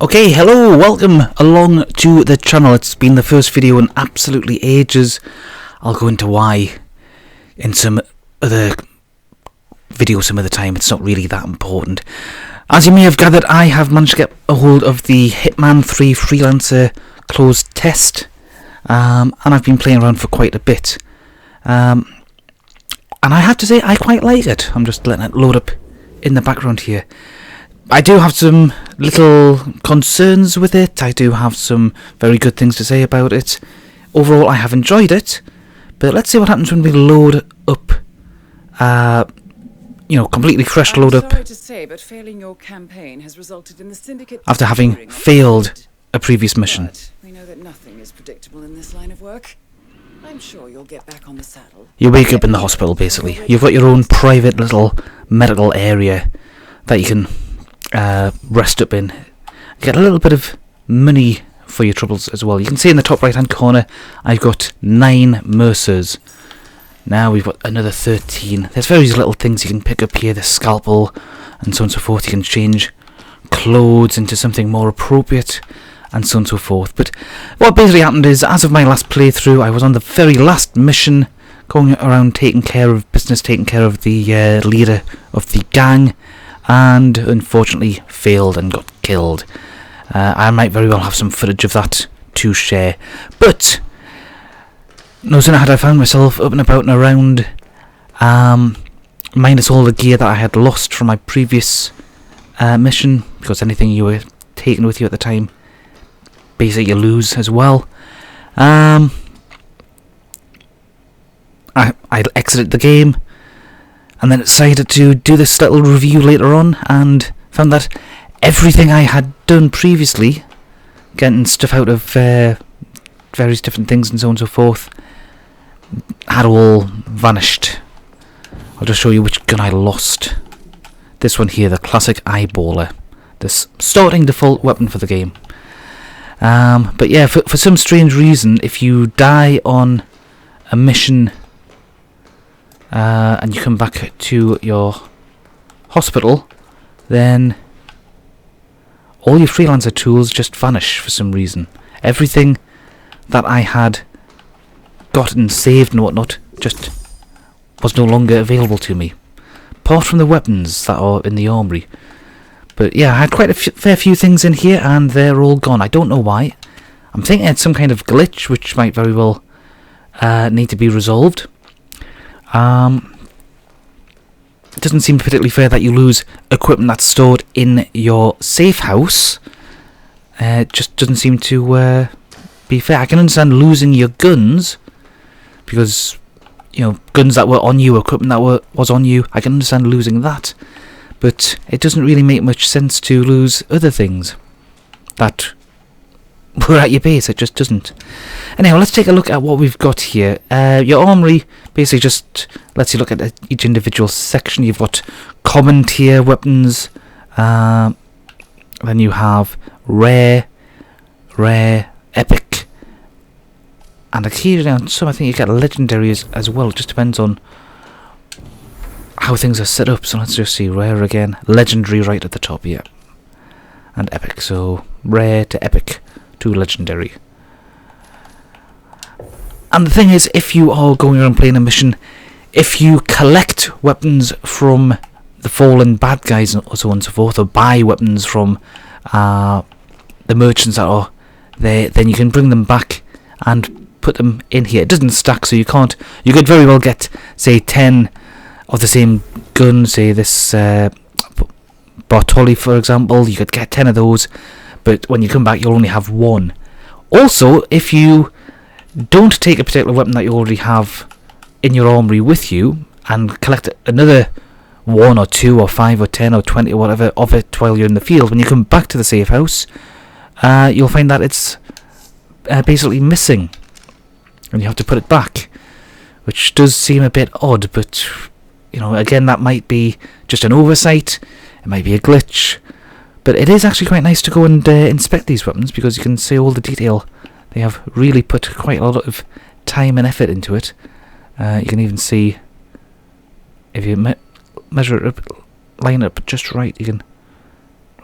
Okay, hello, welcome along to the channel. It's been the first video in absolutely ages. I'll go into why in some other video some other time. It's not really that important. As you may have gathered, I have managed to get a hold of the Hitman 3 Freelancer closed test, and I've been playing around for quite a bit. And I have to say, I quite like it. I'm just letting it load up in the background here. I do have some little concerns with it. I do have some very good things to say about it. Overall, I have enjoyed it. But let's see what happens when we load up, completely fresh load up. Sorry to say, but failing your campaign has resulted in the syndicate After having failed a previous mission. But we know that nothing is predictable in this line of work. I'm sure you'll get back on the saddle. You wake up in the hospital, basically. You've got your own private little medical area that you can rest up in. Get a little bit of money for your troubles as well. You can see in the top right hand corner I've got 9 Mercers. Now we've got another 13. There's various little things you can pick up here, the scalpel and so on and so forth. You can change clothes into something more appropriate and so on and so forth. But what basically happened is, as of my last playthrough, I was on the very last mission, going around taking care of business, taking care of the leader of the gang, and unfortunately failed and got killed. I might very well have some footage of that to share, but no sooner had I found myself up and about and around, minus all the gear that I had lost from my previous mission, because anything you were taking with you at the time, basically you lose as well. I exited the game, and then decided to do this little review later on, and found that everything I had done previously, getting stuff out of various different things and so on and so forth, had all vanished. I'll just show you which gun I lost. This one here, the classic eyeballer. This starting default weapon for the game. But yeah, for some strange reason, if you die on a mission and you come back to your hospital, then all your freelancer tools just vanish for some reason. Everything that I had gotten, saved and whatnot, just was no longer available to me, apart from the weapons that are in the armory. But yeah, I had quite a fair few things in here, and they're all gone. I don't know why. I'm thinking it's some kind of glitch, which might very well need to be resolved. It doesn't seem particularly fair that you lose equipment that's stored in your safe house. It just doesn't seem to be fair. I can understand losing your guns, because, guns that were on you, equipment that was on you, I can understand losing that. But it doesn't really make much sense to lose other things that were at your base. It just doesn't. Anyhow, let's take a look at what we've got here. Your armory basically just lets you look at each individual section. You've got common tier weapons. Then you have rare, epic, and occasionally on some I think you get legendaries as well. It just depends on how things are set up. So let's just see, rare again, legendary right at the top, yeah, and epic. So rare to epic to legendary. And the thing is, if you are going around playing a mission, if you collect weapons from the fallen bad guys and so on and so forth, or buy weapons from the merchants that are there, then you can bring them back and put them in here. It doesn't stack, so you can't. You could very well get, say, 10 of the same gun, say this Bartoli, for example. You could get 10 of those, but when you come back, you'll only have 1. Also, if you don't take a particular weapon that you already have in your armory with you and collect another 1 or 2 or 5 or 10 or 20 or whatever of it while you're in the field, when you come back to the safe house, you'll find that it's basically missing, and you have to put it back, which does seem a bit odd. But again, that might be just an oversight, it might be a glitch, but it is actually quite nice to go and inspect these weapons, because you can see all the detail. They have really put quite a lot of time and effort into it. You can even see, if you measure it up, line it up just right, you can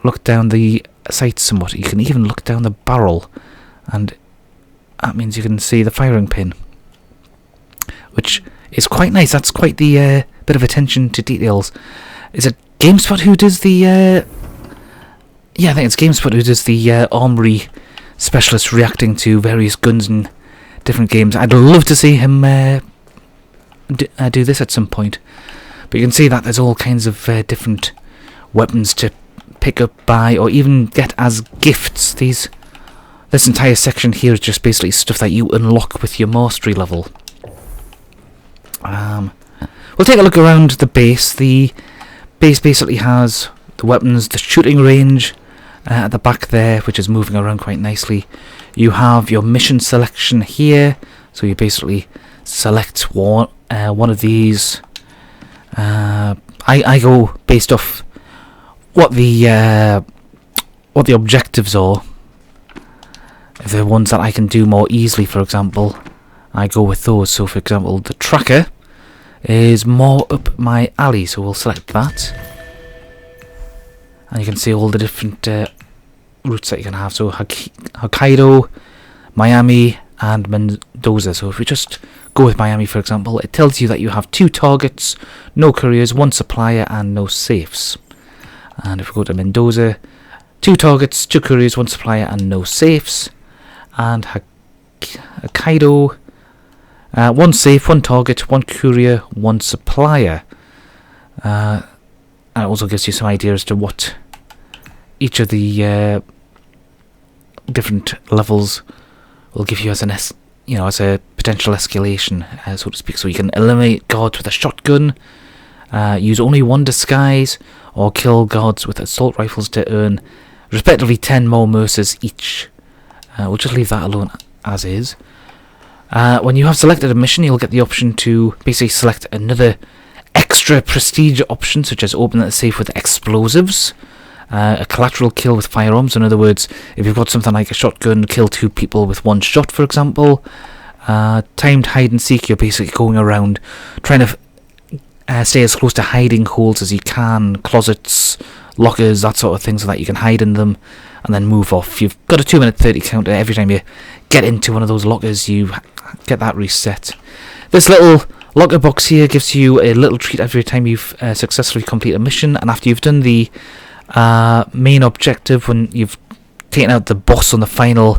look down the sight somewhat. You can even look down the barrel, and that means you can see the firing pin, which is quite nice. That's quite the bit of attention to details. Is it GameSpot who does the... yeah, I think it's GameSpot who does the armory specialist reacting to various guns in different games. I'd love to see him do this at some point. But you can see that there's all kinds of different weapons to pick up, buy, or even get as gifts. This entire section here is just basically stuff that you unlock with your mastery level. We'll take a look around the base. The base basically has the weapons, the shooting range at the back there, which is moving around quite nicely. You have your mission selection here, so you basically select one of these. I go based off what the objectives are. If they're ones that I can do more easily, for example, I go with those. So, for example, the tracker is more up my alley, so we'll select that. And you can see all the different routes that you can have. So Hokkaido, Miami, and Mendoza. So if we just go with Miami, for example, it tells you that you have 2 targets, no couriers, 1 supplier, and no safes. And if we go to Mendoza, 2 targets, 2 couriers, 1 supplier, and no safes. And Hokkaido, 1 safe, 1 target, 1 courier, 1 supplier. And it also gives you some idea as to what each of the different levels will give you as as a potential escalation, so to speak. So you can eliminate guards with a shotgun, use only 1 disguise, or kill guards with assault rifles to earn respectively 10 more mercers each. We'll just leave that alone as is. When you have selected a mission, you'll get the option to basically select another extra prestige option, such as open the safe with explosives, a collateral kill with firearms. In other words, if you've got something like a shotgun, kill 2 people with 1 shot, for example. Timed hide and seek, you're basically going around trying to stay as close to hiding holes as you can, closets, lockers, that sort of thing, so that you can hide in them and then move off. You've got a 2-minute 30 counter. Every time you get into one of those lockers, you get that reset. This little locker box here gives you a little treat every time you've successfully completed a mission, and after you've done the main objective, when you've taken out the boss on the final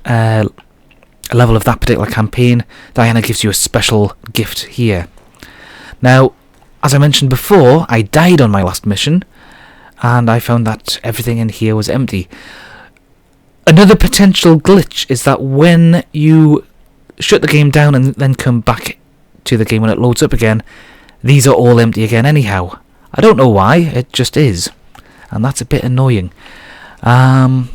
level of that particular campaign, Diana gives you a special gift here. Now, as I mentioned before, I died on my last mission, and I found that everything in here was empty. Another potential glitch is that when you shut the game down and then come back to the game when it loads up again, these are all empty again anyhow. I don't know why, it just is. And that's a bit annoying. As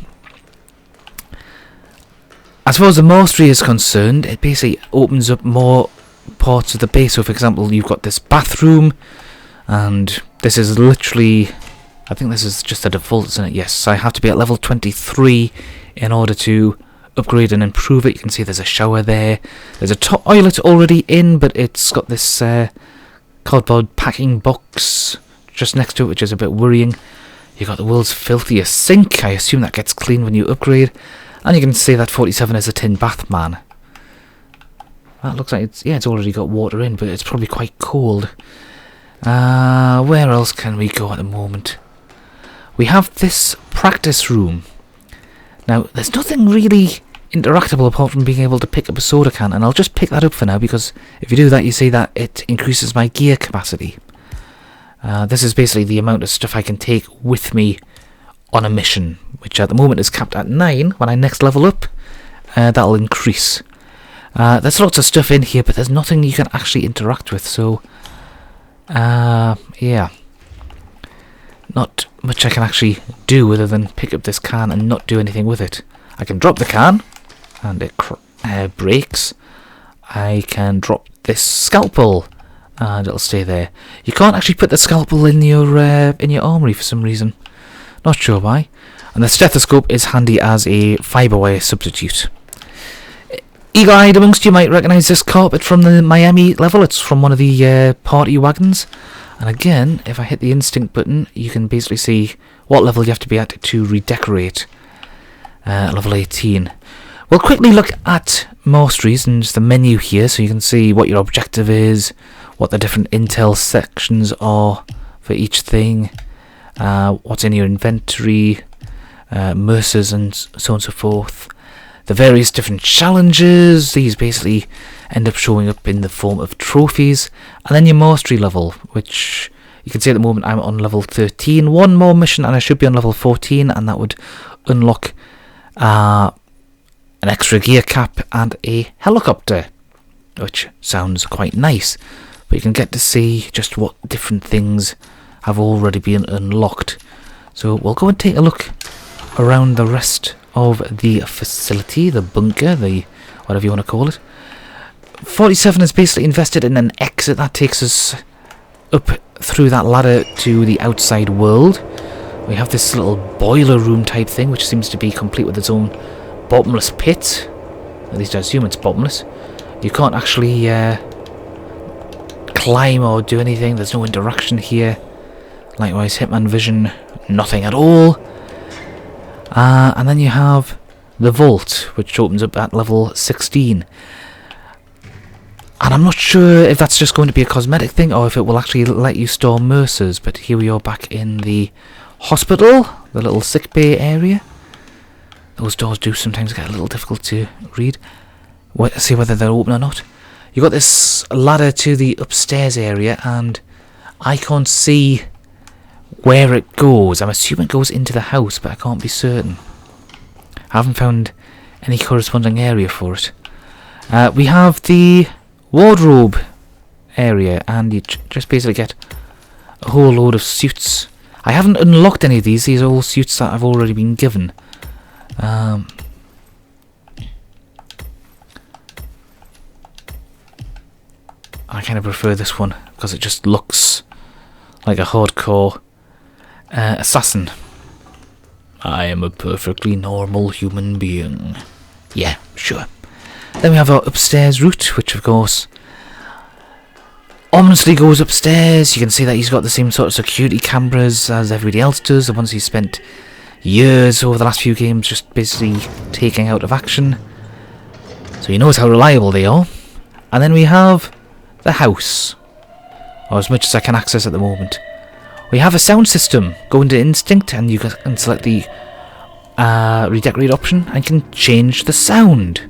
far as the mastery is concerned, it basically opens up more parts of the base. So for example, you've got this bathroom, and this is literally, I think this is just a default, isn't it? Yes, I have to be at level 23 in order to upgrade and improve it. You can see there's a shower there. There's a toilet already in, but it's got this cardboard packing box just next to it, which is a bit worrying. You got the world's filthiest sink. I assume that gets cleaned when you upgrade. And you can see that 47 is a tin bath man. That looks like it's already got water in, but it's probably quite cold. Where else can we go at the moment? We have this practice room. Now, there's nothing really interactable apart from being able to pick up a soda can, and I'll just pick that up for now, because if you do that, you see that it increases my gear capacity. This is basically the amount of stuff I can take with me on a mission, which at the moment is capped at 9. When I next level up, that'll increase. There's lots of stuff in here, but there's nothing you can actually interact with, so yeah. Not much I can actually do other than pick up this can and not do anything with it. I can drop the can, and it breaks. I can drop this scalpel, and it'll stay there. You can't actually put the scalpel in your armory for some reason. Not sure why. And the stethoscope is handy as a fibre wire substitute. Eagle-eyed amongst you might recognise this carpet from the Miami level. It's from one of the party wagons. And again, if I hit the instinct button, you can basically see what level you have to be at to redecorate. Level 18. We'll quickly look at masteries and the menu here, so you can see what your objective is, what the different intel sections are for each thing, what's in your inventory, mercers and so on and so forth. The various different challenges, these basically end up showing up in the form of trophies. And then your mastery level, which you can see at the moment I'm on level 13. One more mission and I should be on level 14, and that would unlock an extra gear cap and a helicopter, which sounds quite nice. But you can get to see just what different things have already been unlocked. So we'll go and take a look around the rest of the facility, the bunker, the whatever you want to call it. 47 is basically invested in an exit that takes us up through that ladder to the outside world. We have this little boiler room type thing, which seems to be complete with its own bottomless pit. At least I assume it's bottomless. You can't actually climb or do anything. There's no interaction here. Likewise, Hitman Vision, nothing at all. And then you have the vault, which opens up at level 16. And I'm not sure if that's just going to be a cosmetic thing or if it will actually let you store mercers. But here we are back in the hospital, the little sickbay area. Those doors do sometimes get a little difficult to read. See whether they're open or not. You've got this ladder to the upstairs area, and I can't see where it goes. I'm assuming it goes into the house, but I can't be certain. I haven't found any corresponding area for it. We have the wardrobe area, and you just basically get a whole load of suits. I haven't unlocked any of these. These are all suits that I've already been given. I kind of prefer this one because it just looks like a hardcore assassin. I am a perfectly normal human being. Yeah, sure. Then we have our upstairs route, which of course ominously goes upstairs. You can see that he's got the same sort of security cameras as everybody else does, the ones he's spent years over the last few games just basically taking out of action. So he knows how reliable they are. And then we have the house, or as much as I can access at the moment. We have a sound system. Go into Instinct and you can select the redecorate option and can change the sound.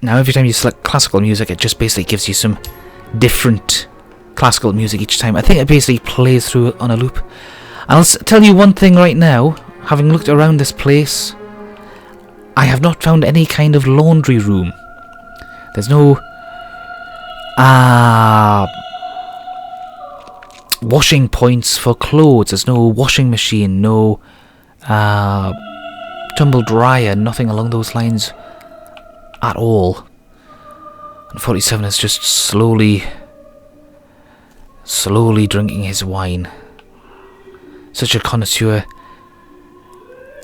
Now every time you select classical music, it just basically gives you some different classical music each time. I think it basically plays through on a loop. And I'll tell you one thing right now, having looked around this place, I have not found any kind of laundry room. There's no washing points for clothes. There's no washing machine, no tumble dryer, nothing along those lines at all. And 47 is just slowly drinking his wine. Such a connoisseur.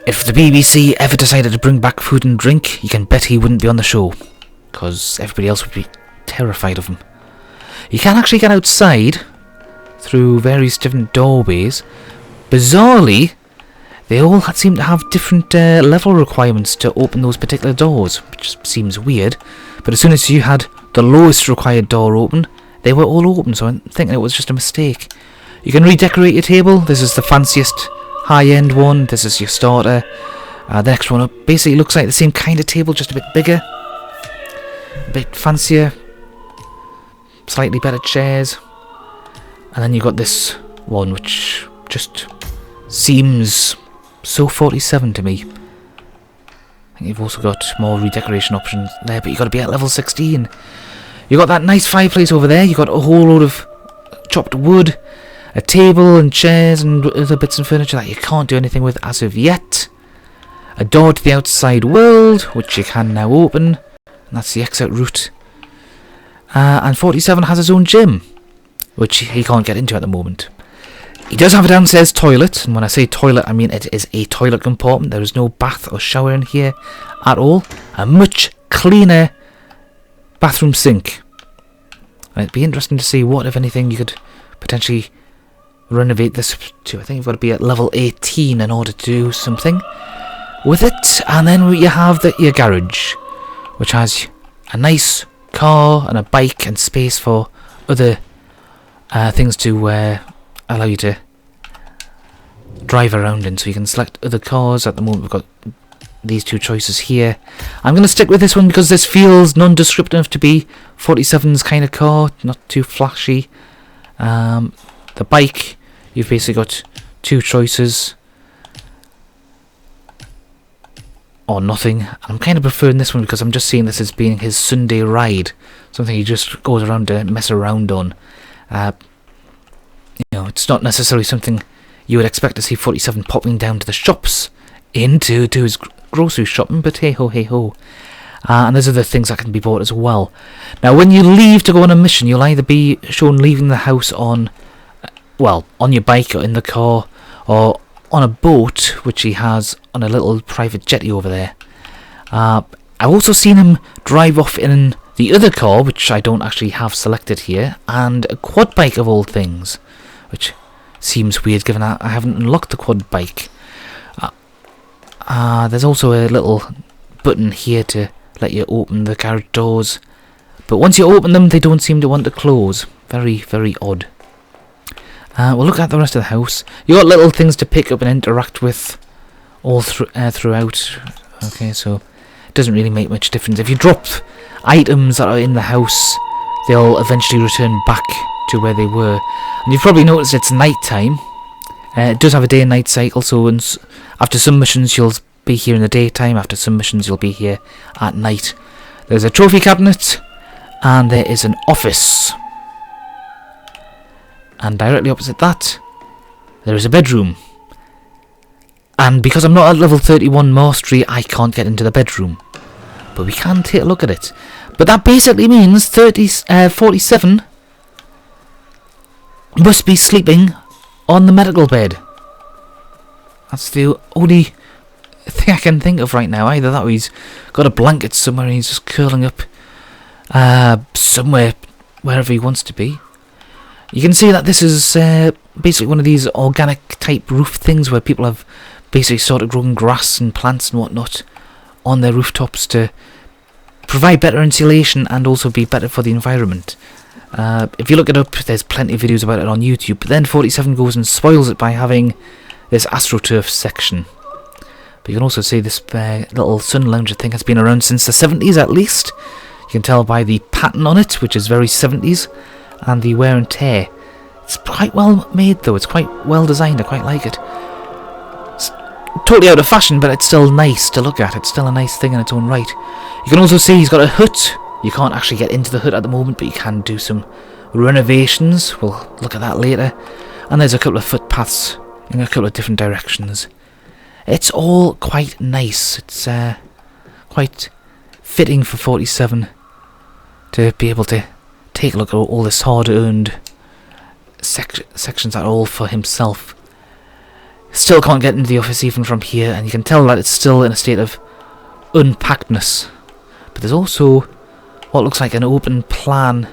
If the BBC ever decided to bring back food and drink, you can bet he wouldn't be on the show, because everybody else would be terrified of him. You can actually get outside through various different doorways. Bizarrely, they all seem to have different level requirements to open those particular doors, which seems weird. But as soon as you had the lowest required door open, they were all open, so I'm thinking it was just a mistake. You can redecorate your table. This is the fanciest high-end one. This is your starter. The next one up basically looks like the same kind of table, just a bit bigger, a bit fancier, slightly better chairs. And then you've got this one, which just seems so 47 to me. I think you've also got more redecoration options there, but you've got to be at level 16. You've got that nice fireplace over there. You've got a whole load of chopped wood, a table and chairs and other bits and furniture that you can't do anything with as of yet. A door to the outside world, which you can now open. And that's the exit route. And 47 has his own gym, which he can't get into at the moment. He does have a downstairs toilet, and when I say toilet, I mean it is a toilet compartment. There is no bath or shower in here at all. A much cleaner bathroom sink. And it'd be interesting to see what, if anything, you could potentially renovate this to. I think you've got to be at level 18 in order to do something with it. And then you have your garage, which has a nice car and a bike and space for other things to allow you to drive around in. So you can select other cars. At the moment we've got these two choices here. I'm going to stick with this one because this feels nondescript enough to be 47's kind of car, not too flashy. The bike, you've basically got two choices or nothing. I'm kind of preferring this one because I'm just seeing this as being his Sunday ride, something he just goes around to mess around on. It's not necessarily something you would expect to see 47 popping down to the shops to do his grocery shopping, but hey ho, hey ho. And there's other things that can be bought as well. Now, when you leave to go on a mission, you'll either be shown leaving the house on your bike or in the car, or on a boat, which he has on a little private jetty over there. I've also seen him drive off in the other car, which I don't actually have selected here, and a quad bike of all things, which seems weird given that I haven't unlocked the quad bike. There's also a little button here to let you open the garage doors, but once you open them they don't seem to want to close. Very, very odd. We'll look at the rest of the house. You got little things to pick up and interact with all throughout. Okay, so it doesn't really make much difference. If you drop items that are in the house, they'll eventually return back to where they were. And you've probably noticed it's night time. It does have a day and night cycle, so after some missions you'll be here in the daytime, after some missions you'll be here at night. There's a trophy cabinet, and there is an office. And directly opposite that, there is a bedroom. And because I'm not at level 31 mastery, I can't get into the bedroom. But we can take a look at it. But that basically means 47 must be sleeping on the medical bed. That's the only thing I can think of right now. Either that or he's got a blanket somewhere and he's just curling up somewhere, wherever he wants to be. You can see that this is basically one of these organic type roof things where people have basically sort of grown grass and plants and whatnot on their rooftops to provide better insulation and also be better for the environment. If you look it up, there's plenty of videos about it on YouTube, but then 47 goes and spoils it by having this AstroTurf section. But you can also see this little sun lounger thing has been around since the 70s at least. You can tell by the pattern on it, which is very 70s, and the wear and tear. It's quite well made though, it's quite well designed, I quite like it. It's totally out of fashion, but it's still nice to look at. It's still a nice thing in its own right. You can also see he's got a hut. You can't actually get into the hut at the moment, but you can do some renovations. We'll look at that later. And there's a couple of footpaths in a couple of different directions. It's all quite nice. It's quite fitting for 47 to be able to take a look at all this hard-earned sections that are all for himself. Still can't get into the office even from here, and you can tell that it's still in a state of unpackedness. But there's also what looks like an open plan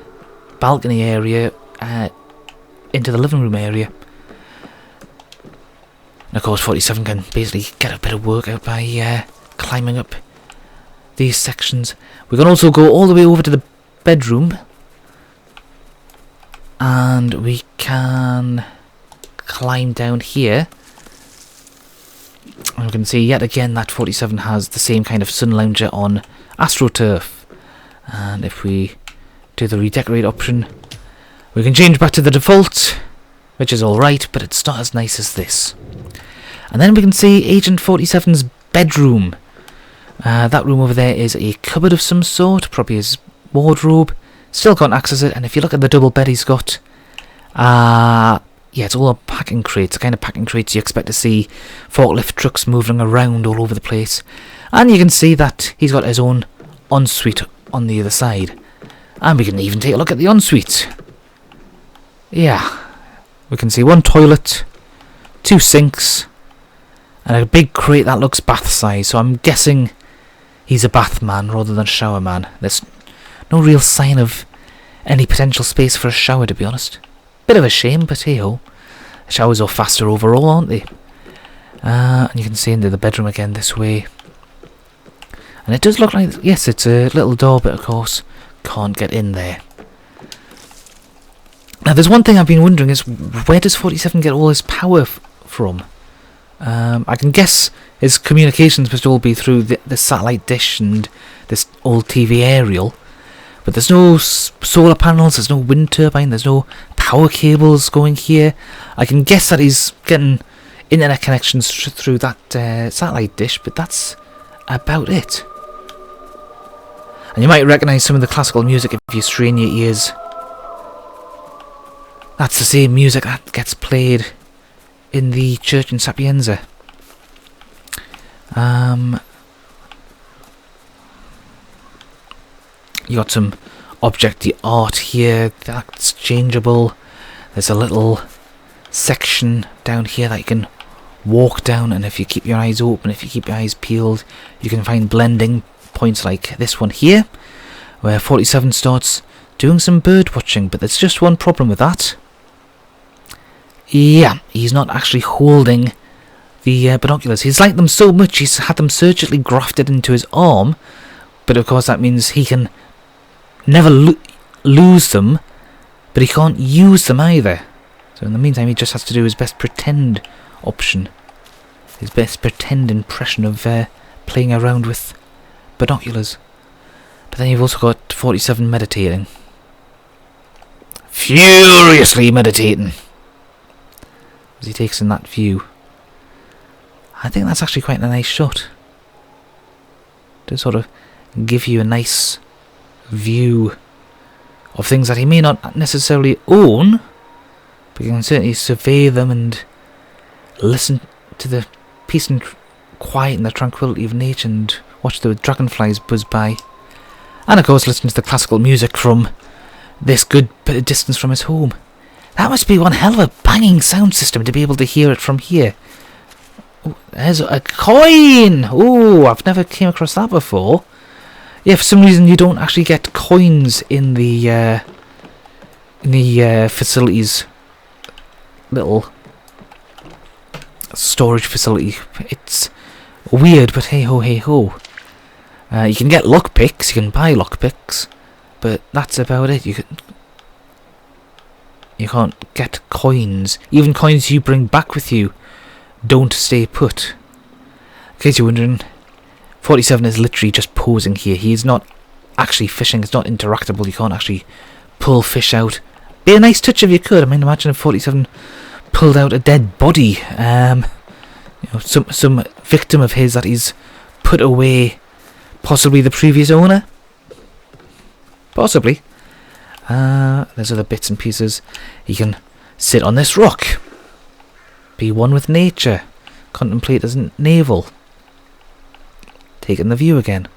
balcony area into the living room area. And of course 47 can basically get a bit of work out by climbing up these sections. We can also go all the way over to the bedroom, and we can climb down here. And we can see yet again that 47 has the same kind of sun lounger on AstroTurf. And if we do the redecorate option, we can change back to the default, which is alright, but it's not as nice as this. And then we can see Agent 47's bedroom. That room over there is a cupboard of some sort, probably his wardrobe. Still can't access it, and if you look at the double bed he's got, yeah, it's all packing crates, the kind of packing crates you expect to see forklift trucks moving around all over the place. And you can see that he's got his own ensuite on the other side. And we can even take a look at the ensuite. Yeah, we can see one toilet, two sinks, and a big crate that looks bath size. So I'm guessing he's a bath man rather than shower man. There's no real sign of any potential space for a shower, to be honest. Bit of a shame, but hey ho. Showers are faster overall, aren't they? And you can see into the bedroom again this way. And it does look like, yes, it's a little door, but of course can't get in there. Now there's one thing I've been wondering is, where does 47 get all his power from? I can guess his communications must all be through the satellite dish and this old TV aerial. But there's no solar panels, there's no wind turbine, there's no power cables going here. I can guess that he's getting internet connections through that satellite dish, but that's about it. And you might recognise some of the classical music if you strain your ears. That's the same music that gets played in the church in Sapienza. You got some object art here that's changeable. There's a little section down here that you can walk down, and if you keep your eyes open, if you keep your eyes peeled, you can find blending points like this one here, where 47 starts doing some bird watching, but there's just one problem with that. Yeah, he's not actually holding the binoculars. He's liked them so much, he's had them surgically grafted into his arm, but of course that means he can never lose them, but he can't use them either. So in the meantime, he just has to do his best pretend option. His best pretend impression of playing around with binoculars. But then you've also got 47 meditating. Furiously meditating. As he takes in that view. I think that's actually quite a nice shot. To sort of give you a nice view of things that he may not necessarily own, but you can certainly survey them and listen to the peace and quiet and the tranquility of nature and watch the dragonflies buzz by. And of course listen to the classical music from this good bit of distance from his home. That must be one hell of a banging sound system to be able to hear it from here. Ooh, there's a coin! Ooh, I've never came across that before. Yeah, for some reason you don't actually get coins in the facility's little storage facility. It's weird, but hey ho, hey ho. You can get lockpicks, you can buy lockpicks, but that's about it. You can't get coins. Even coins you bring back with you don't stay put. In case you're wondering, 47 is literally just posing here. He's not actually fishing. It's not interactable. You can't actually pull fish out. Be a nice touch if you could. I mean, imagine if 47 pulled out a dead body. Some victim of his that he's put away. Possibly the previous owner. Possibly. There's other bits and pieces. He can sit on this rock. Be one with nature. Contemplate his navel. Taking the view again.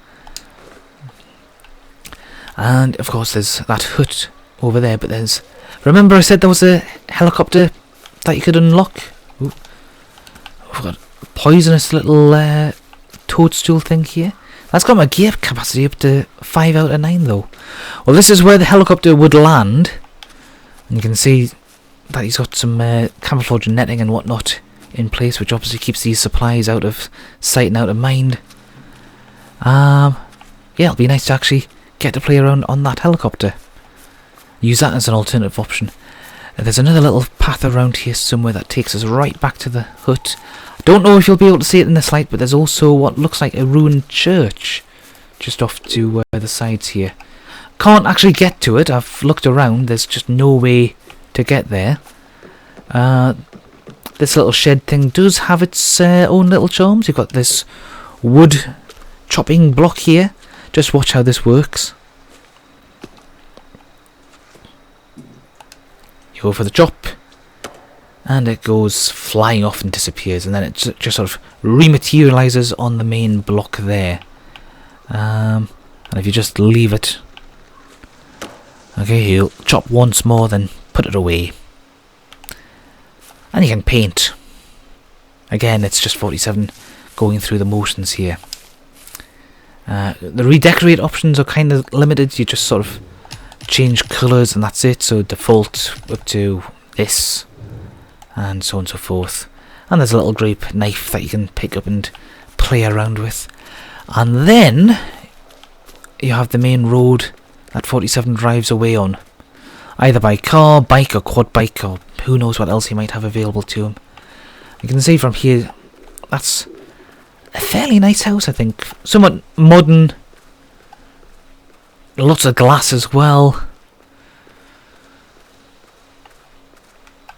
And of course there's that hut over there, but there's... Remember I said there was a helicopter that you could unlock? Ooh. We've got a poisonous little toadstool thing here. That's got my gear capacity up to 5 out of 9 though. Well, this is where the helicopter would land. And you can see that he's got some camouflage and netting and whatnot in place, which obviously keeps these supplies out of sight and out of mind. Yeah, it'll be nice to actually get to play around on that helicopter. Use that as an alternative option. There's another little path around here somewhere that takes us right back to the hut. I don't know if you'll be able to see it in this light, but there's also what looks like a ruined church just off to the sides here. Can't actually get to it. I've looked around. There's just no way to get there. This little shed thing does have its own little charms. You've got this wood chopping block here. Just watch how this works. You go for the chop, and it goes flying off and disappears, and then it just sort of rematerializes on the main block there. And if you just leave it, okay, you'll chop once more, then put it away. And you can paint. Again, it's just 47 going through the motions here. The redecorate options are kind of limited. You just sort of change colours and that's it. So default up to this, and so on and so forth. And there's a little grape knife that you can pick up and play around with. And then you have the main road that 47 drives away on, either by car, bike or quad bike, or who knows what else he might have available to him. You can see from here, that's a fairly nice house, I think. Somewhat modern, lots of glass as well,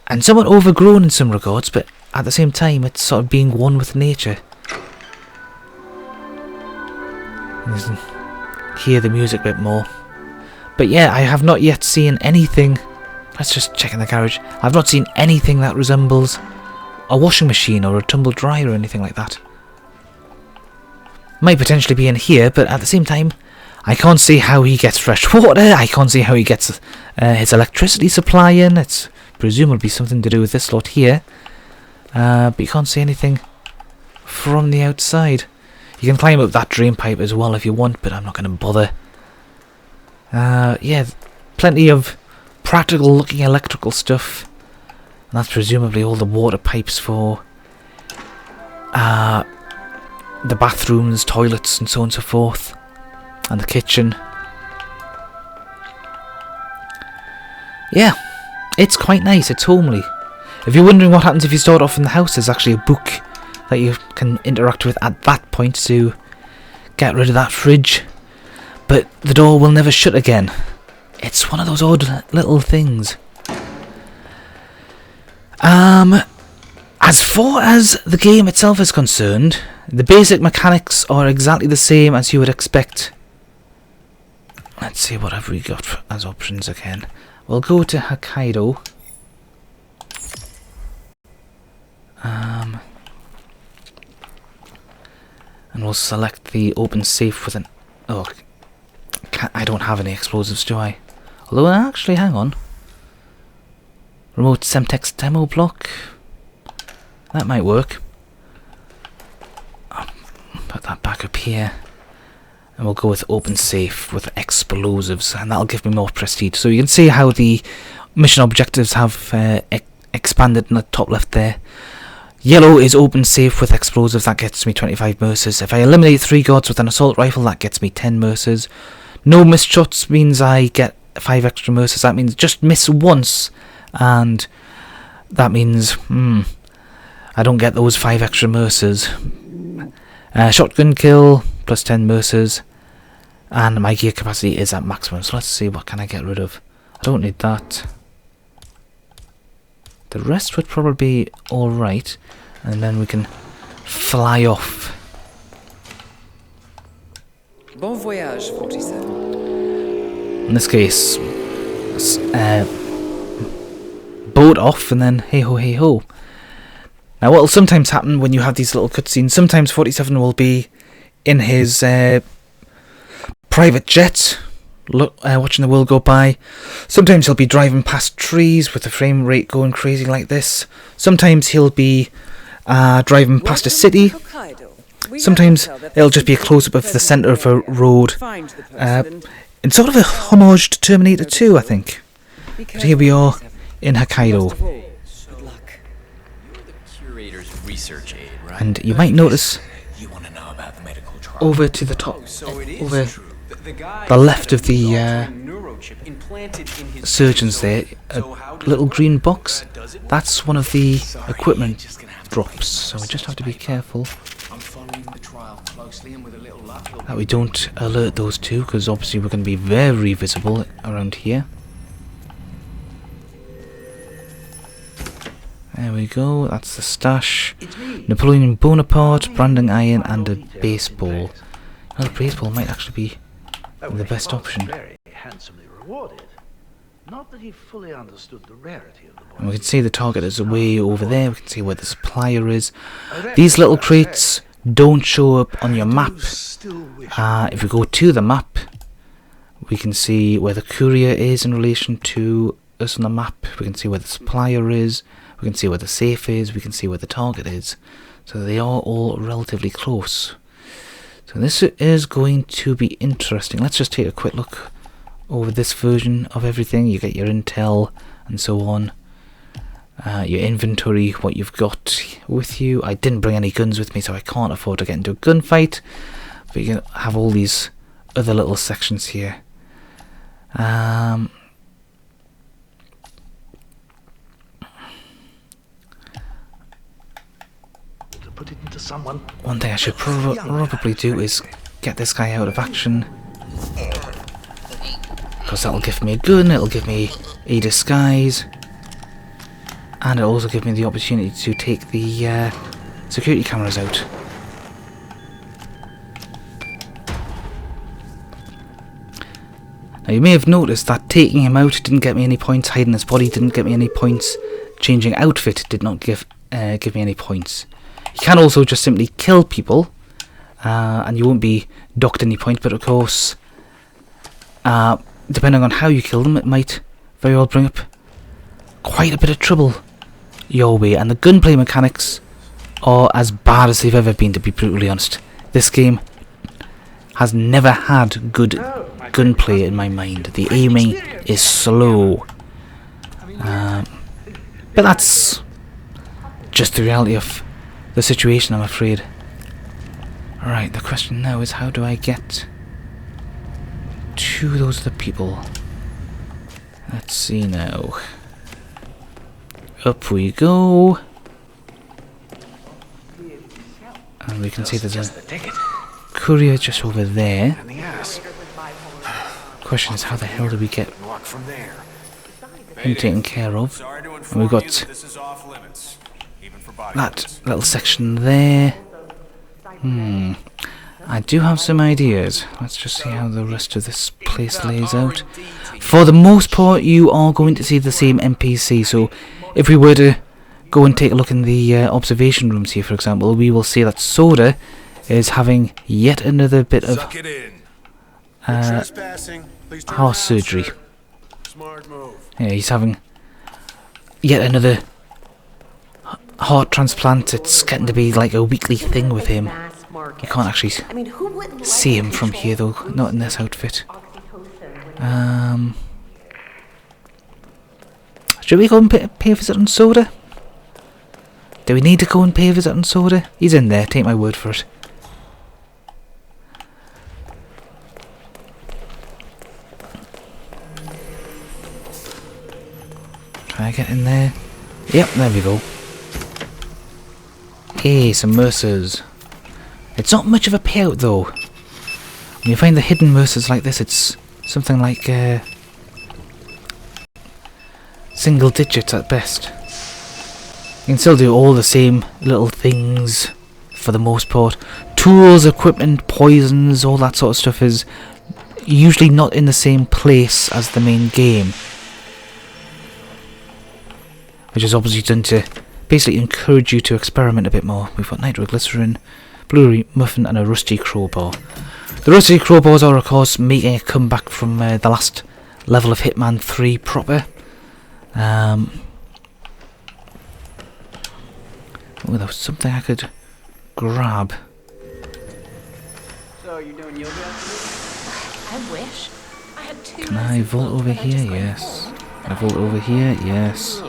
and somewhat overgrown in some regards, but at the same time it's sort of being one with nature. You can hear the music a bit more. But yeah, I have not yet seen anything. Let's just check in the garage. I've not seen anything that resembles a washing machine or a tumble dryer or anything like that. Might potentially be in here, but at the same time, I can't see how he gets fresh water. I can't see how he gets his electricity supply in. It's presumably something to do with this lot here. But you can't see anything from the outside. You can climb up that drain pipe as well if you want, but I'm not going to bother. Yeah, plenty of practical looking electrical stuff. And that's presumably all the water pipes for the bathrooms, toilets and so on and so forth. And the kitchen. Yeah, it's quite nice, it's homely. If you're wondering what happens if you start off in the house, there's actually a book that you can interact with at that point to get rid of that fridge. But the door will never shut again. It's one of those odd little things. As far as the game itself is concerned, the basic mechanics are exactly the same as you would expect. Let's see, what have we got as options again. We'll go to Hokkaido. And we'll select the open safe with an... Oh, I don't have any explosives, do I? Although, actually, hang on. Remote Semtex demo block. That might work. I'll put that back up here. And we'll go with open safe with explosives. And that'll give me more prestige. So you can see how the mission objectives have expanded in the top left there. Yellow is open safe with explosives. That gets me 25 mercers. If I eliminate 3 guards with an assault rifle, that gets me 10 mercers. No missed shots means I get 5 extra mercers. That means just miss once, and that means I don't get those 5 extra mercers. Shotgun kill plus 10 mercers, and my gear capacity is at maximum. So let's see, what can I get rid of? I don't need that. The rest would probably be alright, and then we can fly off. Bon voyage, 47. In this case, boat off and then hey ho hey ho. Now what will sometimes happen when you have these little cutscenes, sometimes 47 will be in his private jet, watching the world go by. Sometimes he'll be driving past trees with the frame rate going crazy like this. Sometimes he'll be driving past a city. Sometimes it'll just be a close-up of the centre of a road. In sort of a homage to Terminator 2, I think. But here we are in Hokkaido. And you might notice over to the top, over the left of the surgeons there, a little green box. That's one of the equipment drops, so we just have to be careful that we don't alert those two, because obviously we're going to be very visible around here. There we go, that's the stash. Napoleon Bonaparte, branding iron and a baseball. Well, the baseball might actually be the best option. Not that he fully understood the rarity of the And we can see the target is way over there. We can see where the supplier is. These little crates don't show up on your map. If we go to the map, we can see where the courier is in relation to us on the map. We can see where the supplier is. We can see where the safe is. We can see where the target is. So they are all relatively close. So this is going to be interesting. Let's just take a quick look over this version of everything. You get your intel and so on. Your inventory, what you've got with you. I didn't bring any guns with me, so I can't afford to get into a gunfight. But you can have all these other little sections here. Put it into someone. One thing I should probably do is get this guy out of action. Because that'll give me a gun, it'll give me a disguise. And it'll also give me the opportunity to take the security cameras out. Now you may have noticed that taking him out didn't get me any points, hiding his body didn't get me any points, changing outfit did not give me any points. You can also just simply kill people, and you won't be docked any points, but of course, depending on how you kill them, it might very well bring up quite a bit of trouble your way. And the gunplay mechanics are as bad as they've ever been, to be brutally honest. This game has never had good gunplay in my mind. The aiming is slow. But that's just the reality of the situation, I'm afraid. Alright, the question now is, how do I get to those other people? Let's see now. Up we go. And we can see there's a courier just over there. Question is, how the hell do we get him taken care of? And we've got that little section there. I do have some ideas. Let's just see how the rest of this place lays out. For the most part, you are going to see the same NPC. So if we were to go and take a look in the observation rooms here, for example, we will see that Soda is having yet another bit of heart surgery. Yeah, he's having yet another heart transplant. It's getting to be like a weekly thing with him. You can't actually see him from here though, not in this outfit. Should we go and pay a visit on Soda? Do we need to go and pay a visit on Soda? He's in there, take my word for it. Can I get in there? Yep, there we go. Hey, some Mercers. It's not much of a payout though. When you find the hidden Mercers like this, it's something like single digits at best. You can still do all the same little things for the most part. Tools, equipment, poisons, all that sort of stuff is usually not in the same place as the main game. Which is obviously done to basically encourage you to experiment a bit more. We've got nitroglycerin, blueberry muffin and a rusty crowbar. The rusty crowbars are of course making a comeback from the last level of Hitman 3 proper. Oh, there was something I could grab. So you're doing yoga? I wish. I had 2 Can I vault over here? Yes. Can I vault over here? Yes.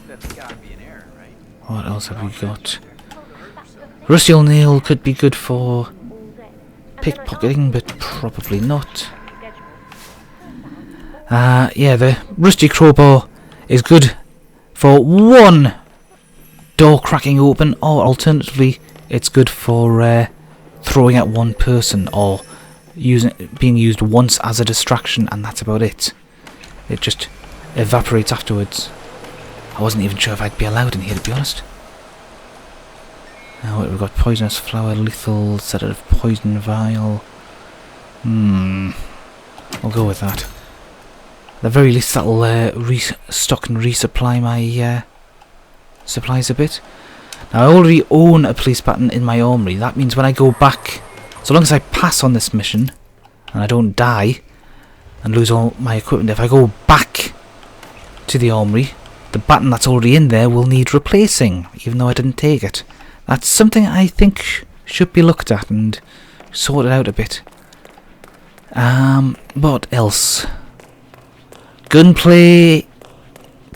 That's gotta be an error, right? What else have we got? Rusty old nail could be good for pickpocketing, but probably not. Yeah, the rusty crowbar is good for one door cracking open, or alternatively, it's good for throwing at one person, or being used once as a distraction, and that's about it. It just evaporates afterwards. I wasn't even sure if I'd be allowed in here, to be honest. Now we've got poisonous flower, lethal, sedative, poison vial. I'll go with that. At the very least, that'll restock and resupply my supplies a bit. Now I already own a police baton in my armory. That means when I go back, so long as I pass on this mission and I don't die and lose all my equipment, if I go back to the armory, the baton that's already in there will need replacing, even though I didn't take it. That's something I think should be looked at and sort it out a bit. What else? Gunplay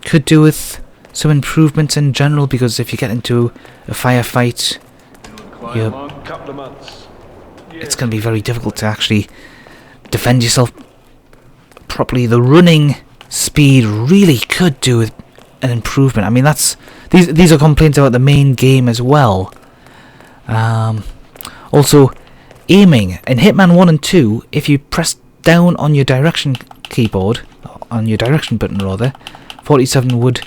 could do with some improvements in general, because if you get into a firefight, it's going to be very difficult to actually defend yourself properly. The running speed really could do with an improvement. I mean, these are complaints about the main game as well. Also, aiming in Hitman 1 and 2, if you press down on your direction keyboard, on your direction button rather, 47 would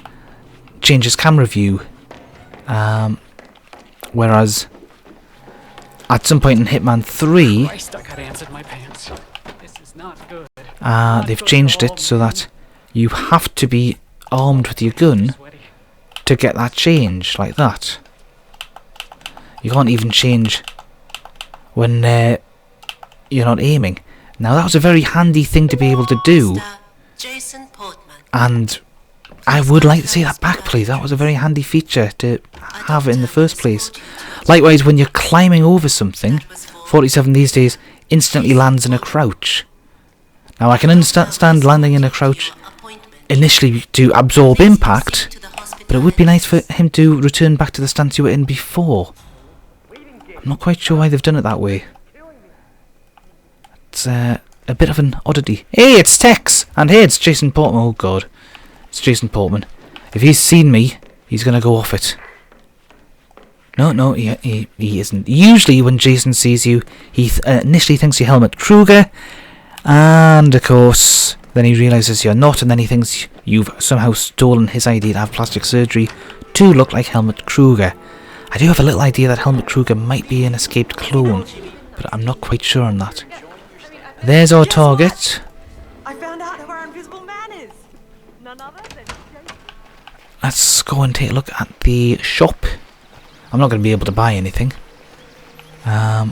change his camera view, whereas at some point in Hitman 3 they've changed it so that you have to be armed with your gun to get that change, like that. You can't even change when you're not aiming. Now that was a very handy thing to be able to do, and I would like to see that back, please. That was a very handy feature to have in the first place. Likewise, when you're climbing over something, 47 these days instantly lands in a crouch. Now I can understand landing in a crouch initially to absorb impact, but it would be nice for him to return back to the stance you were in before. I'm not quite sure why they've done it that way. It's a bit of an oddity. Hey, it's Tex! And hey, it's Jason Portman. Oh god. It's Jason Portman. If he's seen me, he's going to go off it. No, he isn't. Usually when Jason sees you, he initially thinks you're Helmut Kruger, and of course, then he realises you're not, and then he thinks you've somehow stolen his idea to have plastic surgery to look like Helmut Kruger. I do have a little idea that Helmut Kruger might be an escaped clone, but I'm not quite sure on that. There's our target. I found out who our invisible man is. None other than Jason. Let's go and take a look at the shop. I'm not going to be able to buy anything. I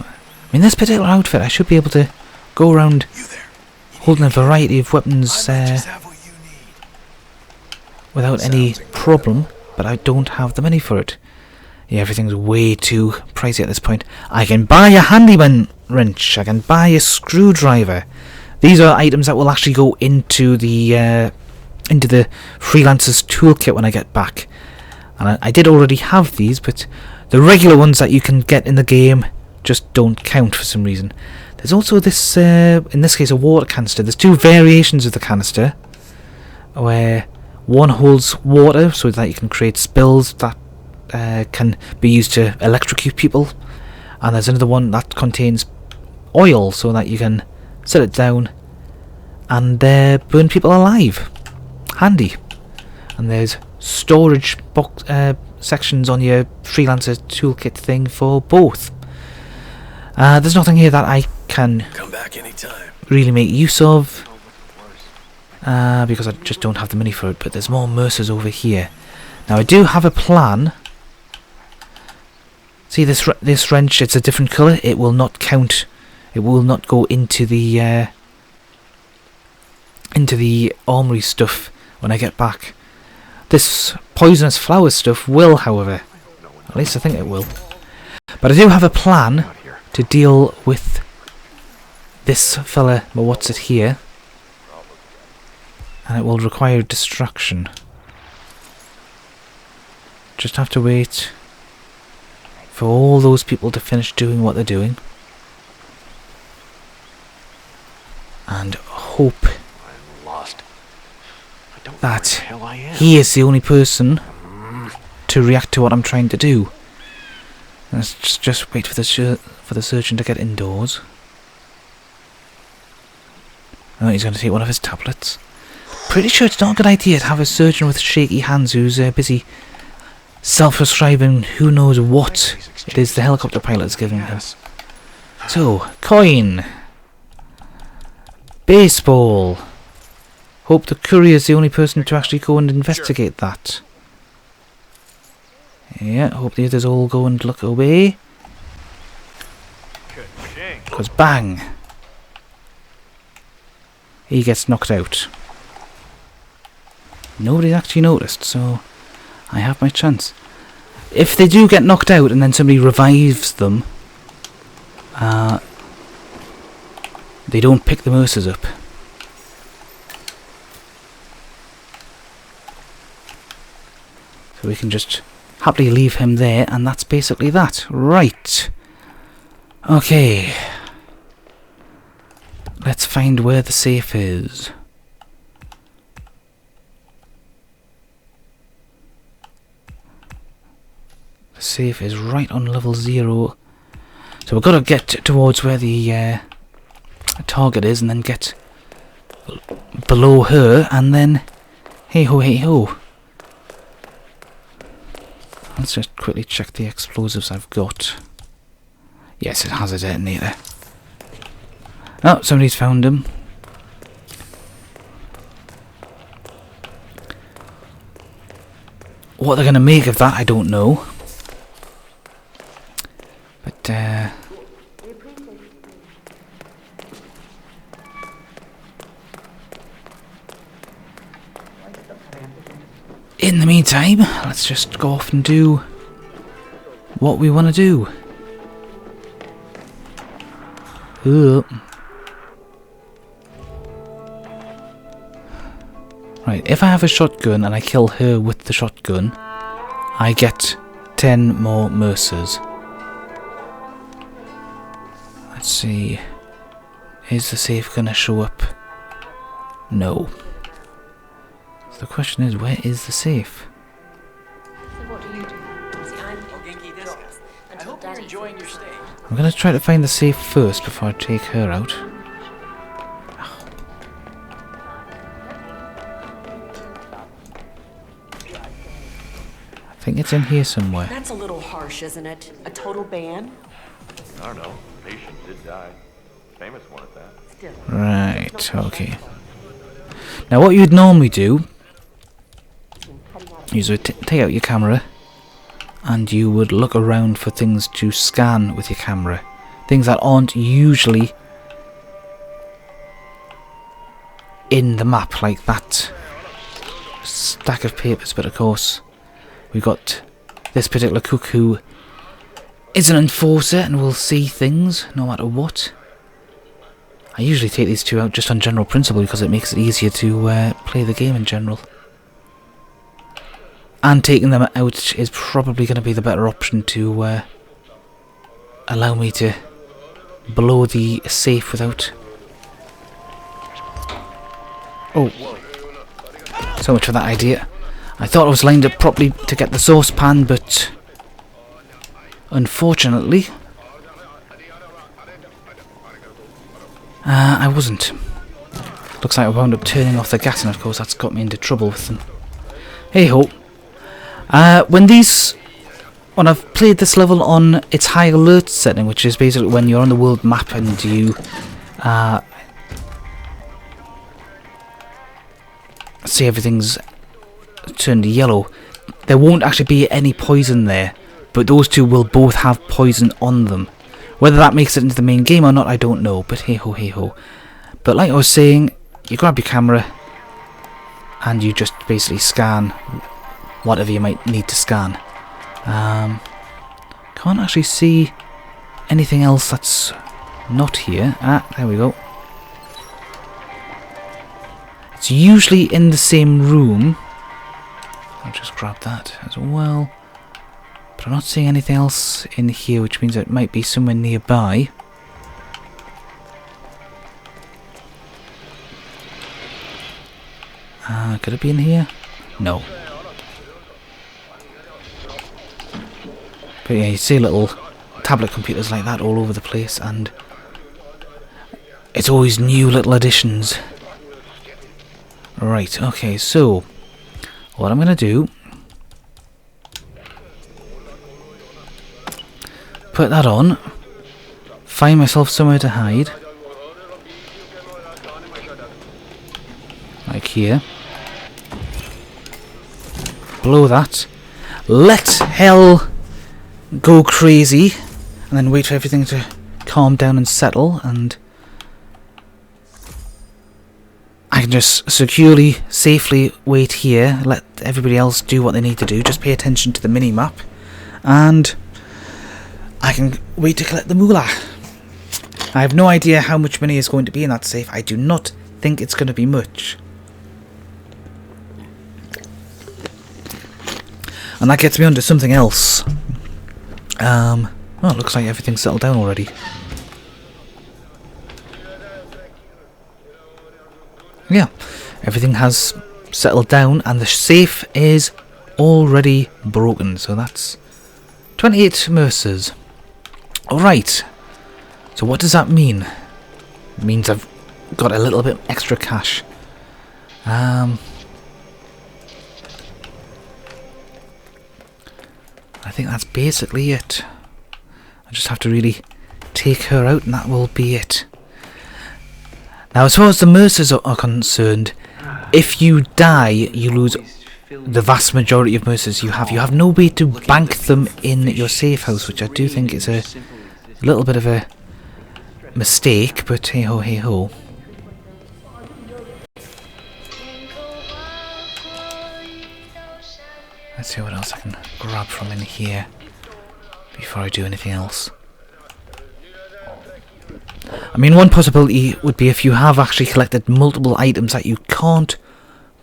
mean, this particular outfit, I should be able to go around holding a variety of weapons without any problem, but I don't have the money for it. Yeah, everything's way too pricey at this point. I can buy a handyman wrench. I can buy a screwdriver. These are items that will actually go into the Freelancer's toolkit when I get back. And I did already have these, but the regular ones that you can get in the game just don't count for some reason. There's also this, in this case, a water canister. There's two variations of the canister, where one holds water so that you can create spills that can be used to electrocute people, and there's another one that contains oil so that you can set it down and burn people alive. Handy. And there's storage box sections on your Freelancer toolkit thing for both. There's nothing here that I can really make use of, because I just don't have the money for it, but there's more Mercers over here. Now I do have a plan. See this wrench, it's a different colour. It will not count. It will not go into the armory stuff when I get back. This poisonous flower stuff will, however. At least I think it will. But I do have a plan to deal with this fella, but what's it here? And it will require distraction. Just have to wait for all those people to finish doing what they're doing, and hope that he is the only person to react to what I'm trying to do. Let's just wait for the surgeon to get indoors. Oh, he's going to take one of his tablets. Pretty sure it's not a good idea to have a surgeon with shaky hands who's busy self-prescribing who knows what it is the helicopter pilot's giving him. So, coin. Baseball. Hope the courier's the only person to actually go and investigate that. Yeah, hope the others all go and look away. Because bang! He gets knocked out. Nobody actually noticed, so I have my chance. If they do get knocked out and then somebody revives them, they don't pick the Mercers up. So we can just happily leave him there, and that's basically that. Right. Okay. Let's find where the safe is. The safe is right on level 0. So we've got to get towards where the target is and then get below her, and then hey ho hey ho. Let's just quickly check the explosives I've got. Yes, it has a detonator. Oh, somebody's found him. What they're going to make of that, I don't know. But, in the meantime, let's just go off and do what we want to do. Right, if I have a shotgun and I kill her with the shotgun, I get 10 more Mercers. Let's see. Is the safe gonna show up? No. So the question is, where is the safe? So what do you do? See, I'm Genki this guy. I hope you're enjoying your stay. I'm gonna try to find the safe first before I take her out. I think it's in here somewhere. That's a little harsh, isn't it? A total ban? I don't know. Patient did die. Famous one at that. Still. Right, okay. Now what you'd normally do is you would take out your camera and you would look around for things to scan with your camera. Things that aren't usually in the map, like that stack of papers, but of course we've got this particular cook who is an enforcer and will see things no matter what. I usually take these two out just on general principle because it makes it easier to play the game in general. And taking them out is probably going to be the better option to allow me to blow the safe without... Oh, so much for that idea. I thought I was lined up properly to get the saucepan, but unfortunately I wasn't. Looks like I wound up turning off the gas, and of course that's got me into trouble with them. Hey ho. When I've played this level on its high alert setting, which is basically when you're on the world map and you see everything's turned yellow, there won't actually be any poison there, but those two will both have poison on them. Whether that makes it into the main game or not, I don't know, but hey ho hey ho. But like I was saying, you grab your camera and you just basically scan whatever you might need to scan. Can't actually see anything else that's not here. Ah, there we go. It's usually in the same room. I'll just grab that as well. But I'm not seeing anything else in here, which means it might be somewhere nearby. Could it be in here? No. But yeah, you see little tablet computers like that all over the place, and it's always new little additions. Right, okay, so what I'm going to do, put that on, find myself somewhere to hide, like here, blow that, let hell go crazy, and then wait for everything to calm down and settle, and I can just securely, safely wait here, let everybody else do what they need to do, just pay attention to the mini-map, and I can wait to collect the moolah. I have no idea how much money is going to be in that safe. I do not think it's going to be much. And that gets me onto something else. Oh, it looks like everything's settled down already. Yeah, everything has settled down and the safe is already broken. So that's 28 Mercers. Alright, so what does that mean? It means I've got a little bit extra cash. I think that's basically it. I just have to really take her out and that will be it. Now as far as the Mercers are concerned, if you die you lose the vast majority of Mercers you have. You have no way to bank them in your safe house, which I do think is a little bit of a mistake, but hey ho, hey ho. Let's see what else I can grab from in here before I do anything else. I mean, one possibility would be if you have actually collected multiple items that you can't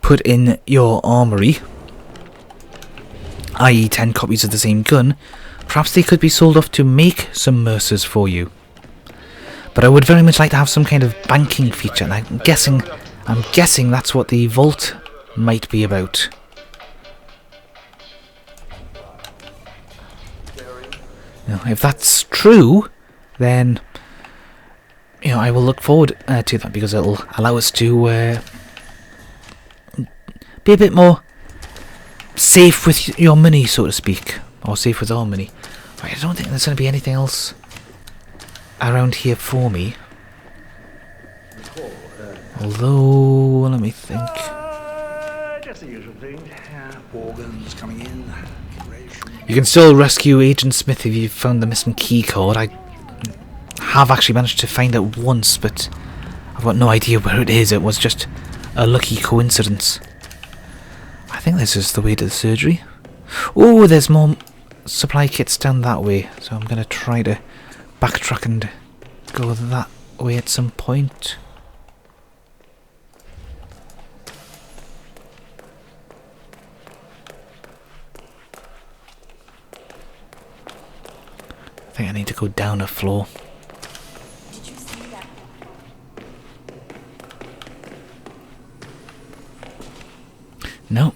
put in your armory, i.e. 10 copies of the same gun, perhaps they could be sold off to make some Mercers for you. But I would very much like to have some kind of banking feature, and I'm guessing that's what the vault might be about. Now, if that's true, then I will look forward to that, because it'll allow us to be a bit more safe with your money, so to speak, or safe with our money. Right, I don't think there's going to be anything else around here for me. Although, let me think. Just the usual thing. Organs coming in. You can still rescue Agent Smith if you've found the missing key card. I have actually managed to find it once, but I've got no idea where it is. It was just a lucky coincidence. I think this is the way to the surgery. Oh, there's more supply kits down that way, so I'm going to try to backtrack and go that way at some point. I think I need to go down a floor. Did you see that? No.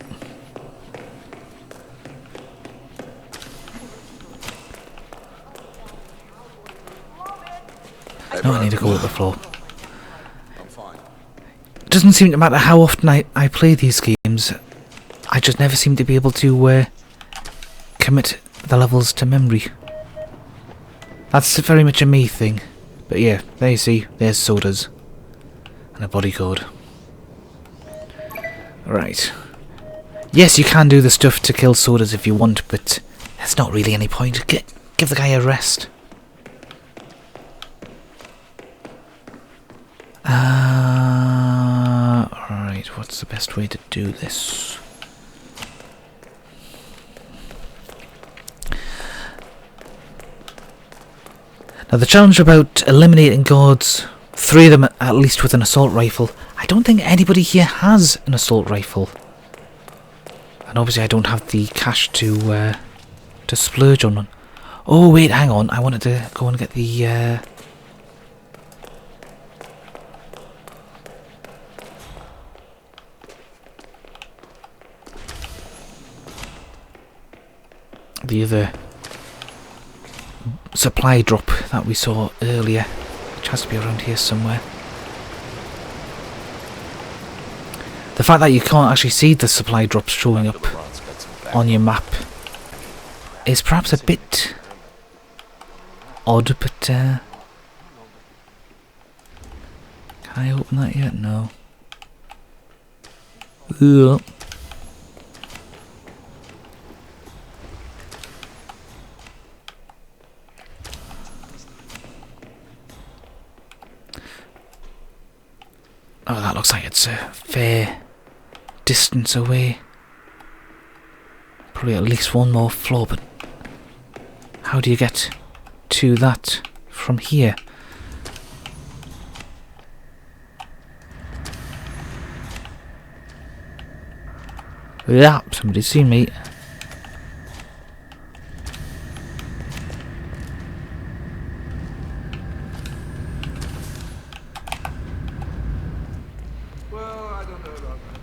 No, I need to go up the floor. It doesn't seem to matter how often I play these games. I just never seem to be able to commit the levels to memory. That's very much a me thing. But yeah, there you see, there's sodas. And a body code. Right. Yes, you can do the stuff to kill sodas if you want, but there's not really any point. Give the guy a rest. Right, what's the best way to do this? Now the challenge about eliminating guards, 3 of them at least with an assault rifle. I don't think anybody here has an assault rifle. And obviously I don't have the cash to splurge on one. Oh wait, hang on, I wanted to go and get the other supply drop that we saw earlier, which has to be around here somewhere. The fact that you can't actually see the supply drops showing up on your map is perhaps a bit odd, but can I open that yet? No. Ugh. Oh, that looks like it's a fair distance away. Probably at least one more floor, but how do you get to that from here? Yeah, somebody's seen me. Well, I don't know about that.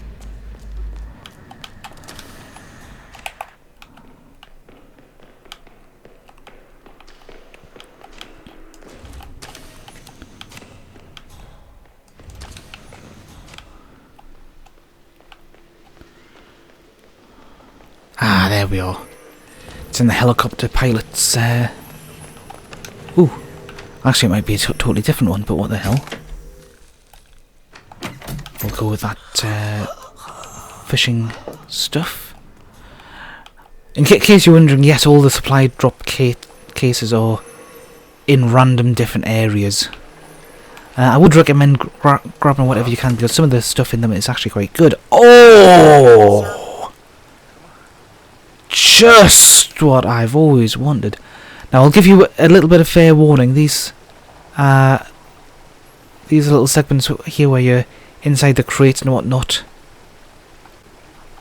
Ah, there we are. It's in the helicopter pilot's, Ooh. Actually, it might be a totally different one, but what the hell? We'll go with that, fishing stuff. In case you're wondering, yes, all the supply drop cases are in random different areas. I would recommend grabbing whatever you can, because some of the stuff in them is actually quite good. Oh! Just what I've always wanted. Now I'll give you a little bit of fair warning. These little segments here where you're inside the crates and whatnot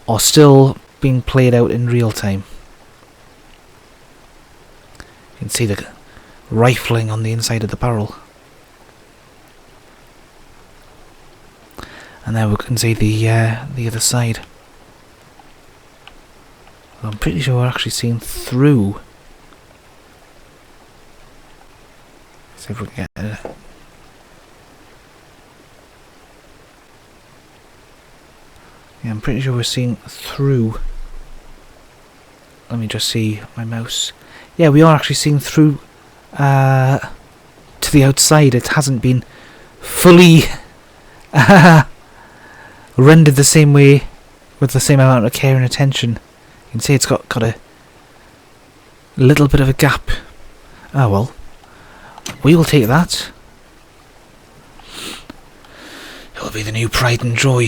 are still being played out in real time. You can see the rifling on the inside of the barrel. And there we can see the other side. I'm pretty sure we're actually seeing through. Let's see if we can get it. Yeah, I'm pretty sure we're seeing through. Let me just see my mouse. Yeah, we are actually seeing through to the outside. It hasn't been fully rendered the same way with the same amount of care and attention. You can see it's got a little bit of a gap. Oh well. We will take that. It'll be the new pride and joy.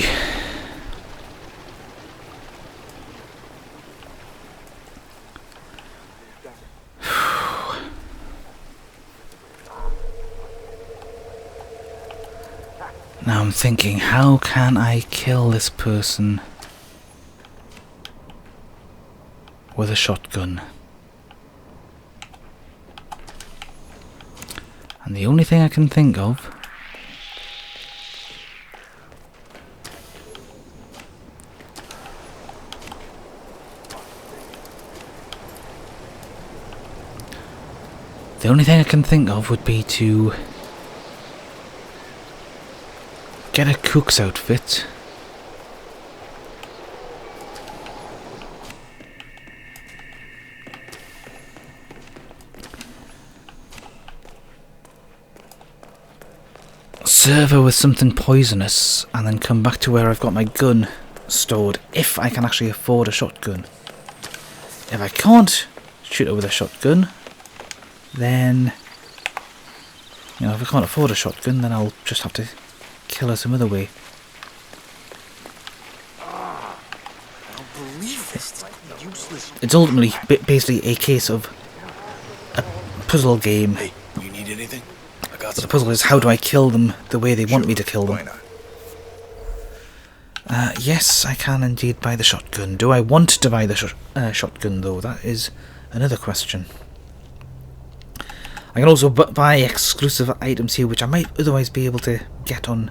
Now I'm thinking, how can I kill this person with a shotgun? And the only thing I can think of would be to get a cook's outfit. Serve her with something poisonous and then come back to where I've got my gun stored, if I can actually afford a shotgun. If I can't shoot her with a shotgun, then, you know, if I can't afford a shotgun, then I'll just have to kill her some other way. It's ultimately basically a case of a puzzle game. Hey, you need anything? I got But the puzzle is, how do I kill them the way they want me to kill them? Why not? Yes, I can indeed buy the shotgun. Do I want to buy the shotgun though? That is another question. I can also buy exclusive items here, which I might otherwise be able to get on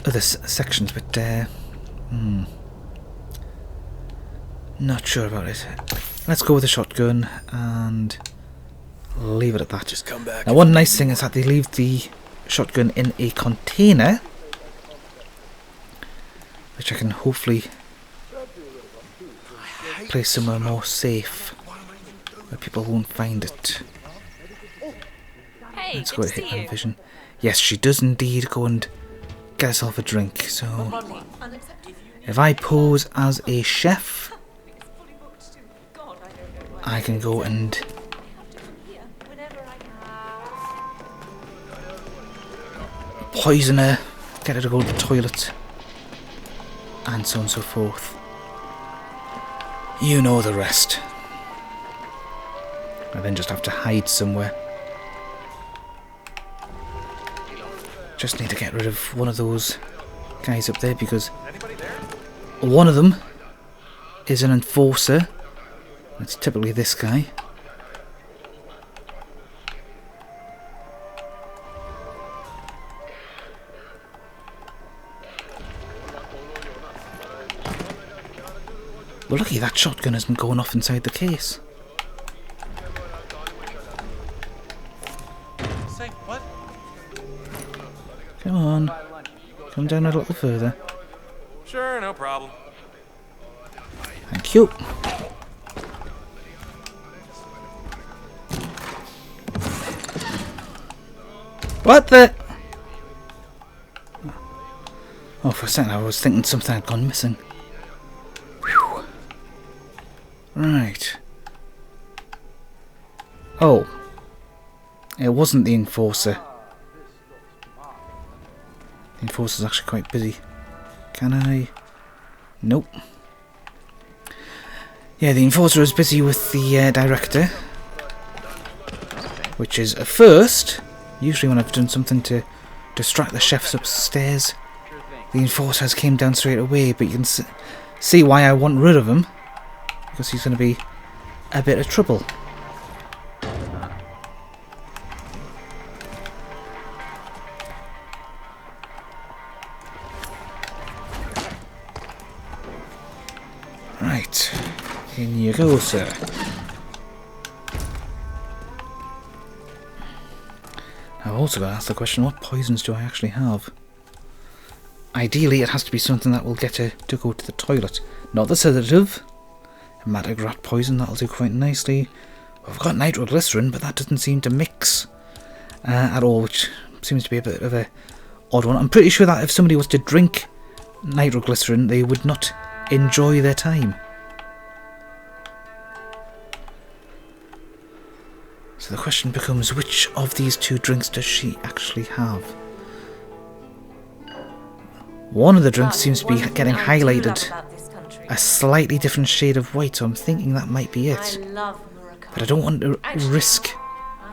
other sections, but not sure about it. Let's go with the shotgun and leave it at that. Just come back. Now, one nice thing is that they leave the shotgun in a container, which I can hopefully place somewhere more safe, where people won't find it. Hey, Let's good go to to see Hitman you. Vision. Yes, she does indeed go and get herself a drink. So, if I pose as a chef, I can go and poison her, get her to go to the toilet, and so on and so forth. You know the rest. I then just have to hide somewhere. Just need to get rid of one of those guys up there, because one of them is an enforcer. It's typically this guy. Well, lucky that shotgun has been going off inside the case. Say what? Come on. Come down a little further. Sure, no problem. Thank you. What the? Oh, for a second I was thinking something had gone missing. Whew. Right. Oh. It wasn't the enforcer. The enforcer's actually quite busy. Can I? Nope. Yeah, the enforcer is busy with the director. Which is a first. Usually when I've done something to distract the chefs upstairs, the enforcer has came down straight away, but you can see why I want rid of him. Because he's going to be a bit of trouble. Right, in you go, sir. I've also got to ask the question, what poisons do I actually have? Ideally, it has to be something that will get her to go to the toilet. Not the sedative. Hematograt poison, that'll do quite nicely. I've got nitroglycerin, but that doesn't seem to mix at all, which seems to be a bit of a odd one. I'm pretty sure that if somebody was to drink nitroglycerin, they would not enjoy their time. So the question becomes, which of these two drinks does she actually have? One of the drinks seems to be getting highlighted a slightly different shade of white, so I'm thinking that might be it. But I don't want to risk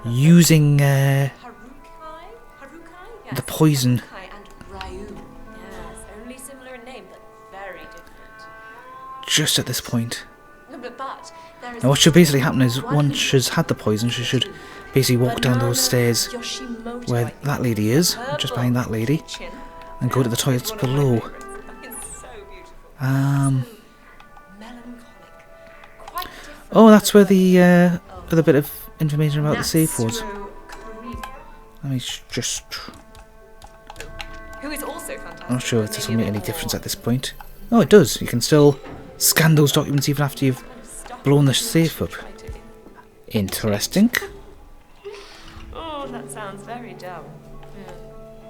using the poison. Just at this point. Now what should basically happen is, once she's had the poison, she should basically walk down those stairs where that lady is, just behind that lady, and go to the toilets below. Oh, that's where the other bit of information about the safe was. Let me just... I'm not sure if this will make any difference at this point. Oh, it does. You can still scan those documents even after you've blown the safe up. Interesting. Oh, that sounds very dumb. Yeah.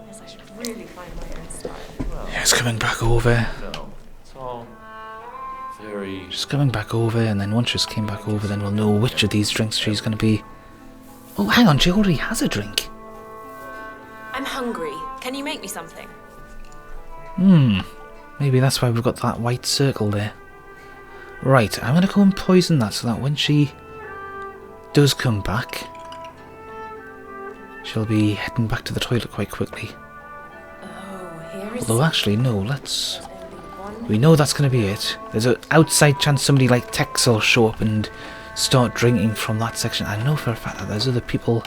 Yes, I should really find my own style. Well, Yeah, it's coming back over. No, it's all very... Just coming back over, and then once she's came back over, then we'll know which of these drinks she's going to be... Oh, hang on, she already has a drink. I'm hungry. Can you make me something? Maybe that's why we've got that white circle there. Right, I'm going to go and poison that so that when she does come back, she'll be heading back to the toilet quite quickly. Oh, here is... Although actually, no, let's... We know that's going to be it. There's an outside chance somebody like Tex will show up and start drinking from that section. I know for a fact that there's other people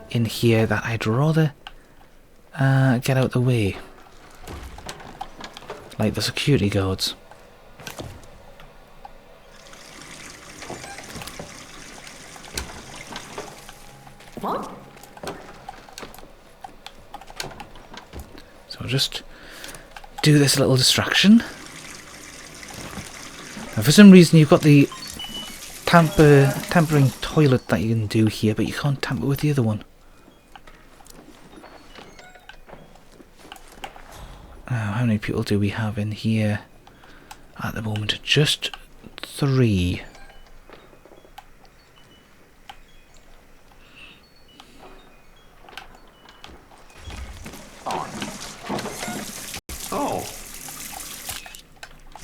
in here that I'd rather get out the way. Like the security guards. What? So I'll just do this little distraction. And for some reason you've got the tampering toilet that you can do here, but you can't tamper with the other one. How many people do we have in here at the moment? Just 3. Oh,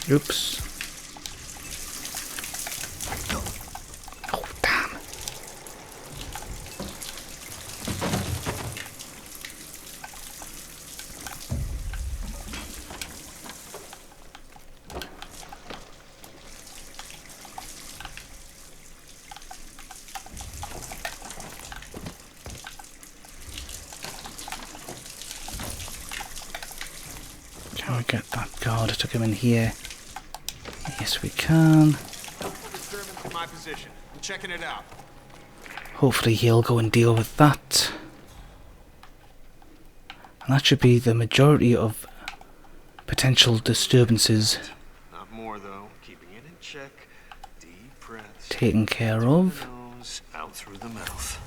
Oops. Oh, damn. Can we get that guard to come in here? Yes, we can. My position. I'm checking it out. Hopefully he'll go and deal with that. And that should be the majority of potential disturbances Not more though. Keeping it in check. Deep breaths. taken care of. Nose, out through the mouth.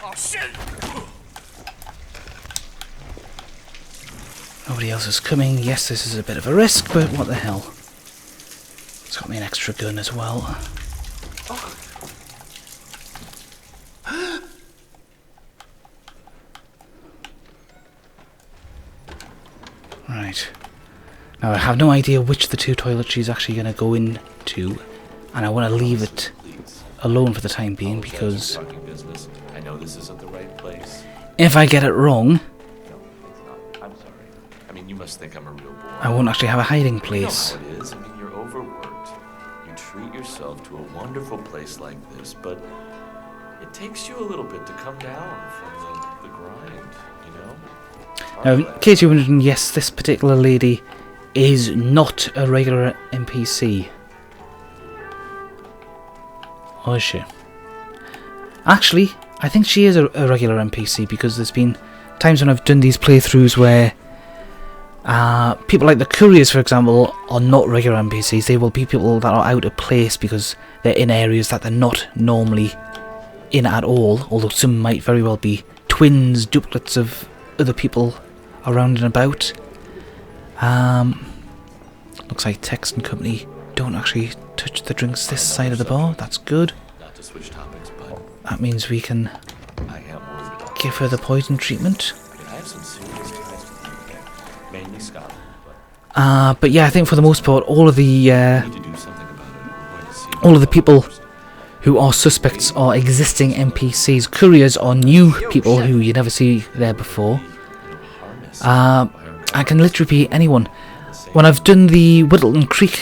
Oh shit! Nobody else is coming. Yes, this is a bit of a risk, but what the hell. It's got me an extra gun as well. Right. Now I have no idea which of the two toilets she's actually going to go into, and I want to leave it alone for the time being because I know this isn't the right place. if I get it wrong, No, it's not. I'm sorry. I mean, you must think I'm a real boy. I won't actually have a hiding You know place. how it is. I mean, you're overworked. You treat yourself to a wonderful place like this, but it takes you a little bit to come down from the grind, you know? Now, in case you're wondering, yes, this particular lady is not a regular NPC. Or is she? Actually, I think she is a regular NPC because there's been times when I've done these playthroughs where people like the couriers, for example, are not regular NPCs. They will be people that are out of place because they're in areas that they're not normally in at all, although some might very well be twins, duplicates of other people around and about. Looks like Tex and company don't actually touch the drinks this side of the bar. That's good. Not to switch topics, but That means we can I am worried about give her the poison treatment. I mean, I have some serious ties with the UK, mainly Scotland, but But yeah, I think for the most part, all of the I need to do something about it. We're going to see all of the people who are suspects are existing NPCs. Couriers are new people who you never see there before. I can literally be anyone. When I've done the Whittleton Creek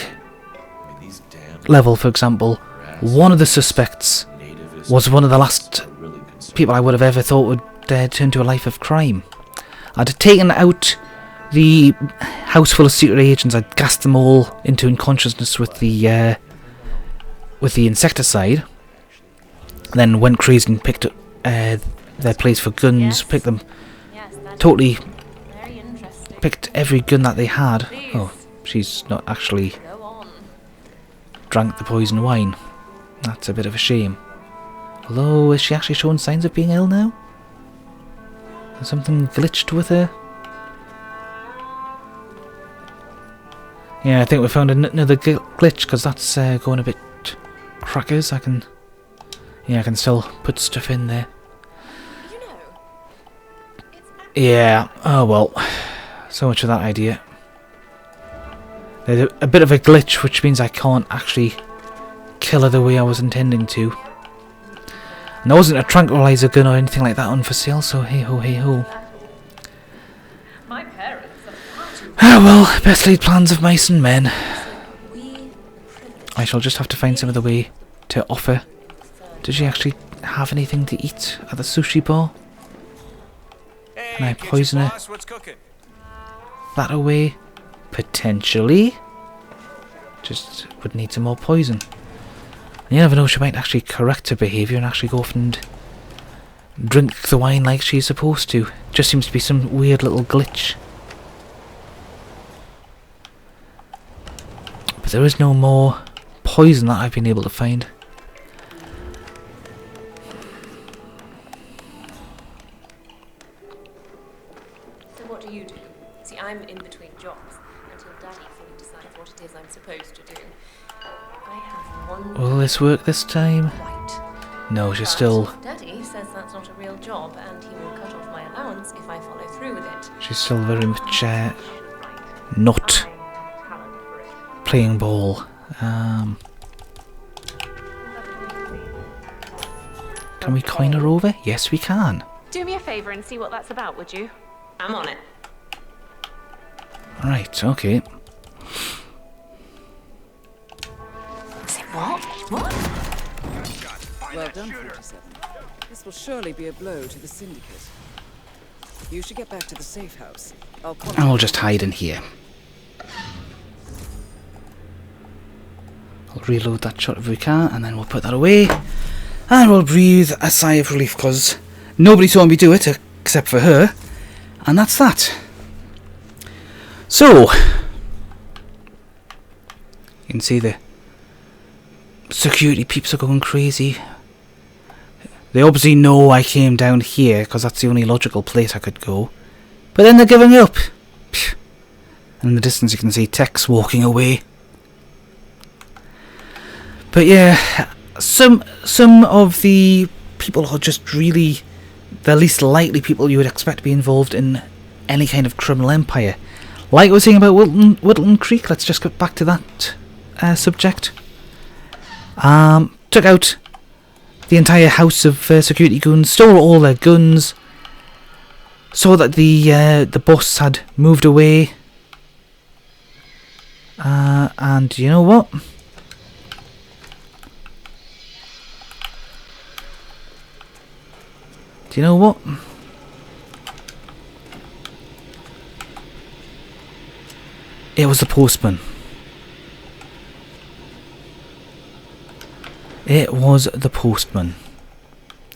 level, for example, one of the suspects was one of the last people I would have ever thought would turn to a life of crime. I'd taken out the house full of secret agents. I'd gassed them all into unconsciousness with the insecticide. Then went crazy and picked up their place for guns. Picked them totally. Very interesting. Picked every gun that they had. Please. Oh, she's not actually Go on. drank the poison wine. That's a bit of a shame. Although, is she actually showing signs of being ill now? Has something glitched with her? Yeah, I think we found another glitch, because that's going a bit crackers. I can still put stuff in there. You know, Yeah, oh well. So much for that idea. There's a bit of a glitch, which means I can't actually kill her the way I was intending to. And there wasn't a tranquilizer gun or anything like that on for sale, so hey ho, hey ho. my parents are far too Ah well, best laid plans of mice and men. I shall just have to find some other way to offer. Does she actually have anything to eat at the sushi bar? Can I poison her What's cooking? that away? Potentially. Just would need some more poison. You never know, she might actually correct her behaviour and actually go off and drink the wine like she's supposed to. Just seems to be some weird little glitch. But there is no more poison that I've been able to find. So what do you do? See, I'm in between jobs until Daddy fully decides what it is I'm supposed to do. I have one Will this work this time? right. No, she's But still Daddy says that's not a real job, and he will cut off my allowance if I follow through with it. very much not playing ball. Can we coin her over? Yes, we can. Do me a favour and see what that's about, would you? I'm on it. Right, okay. Say what? What? Well done, 47. This will surely be a blow to the Syndicate. You should get back to the safe house. And we'll just hide in here. I'll reload that shot if we can, and then we'll put that away. And we'll breathe a sigh of relief, because nobody saw me do it except for her. And that's that. So, you can see the security peeps are going crazy. They obviously know I came down here, because that's the only logical place I could go. But then they're giving up. Phew. And in the distance you can see Tex walking away. But yeah, some of the people are just really the least likely people you would expect to be involved in any kind of criminal empire. Like I was saying about Whittleton Creek, let's just get back to that subject. Took out the entire house of security guns, stole all their guns, saw that the boss had moved away, and you know what? Do you know what? It was the postman. It was the postman.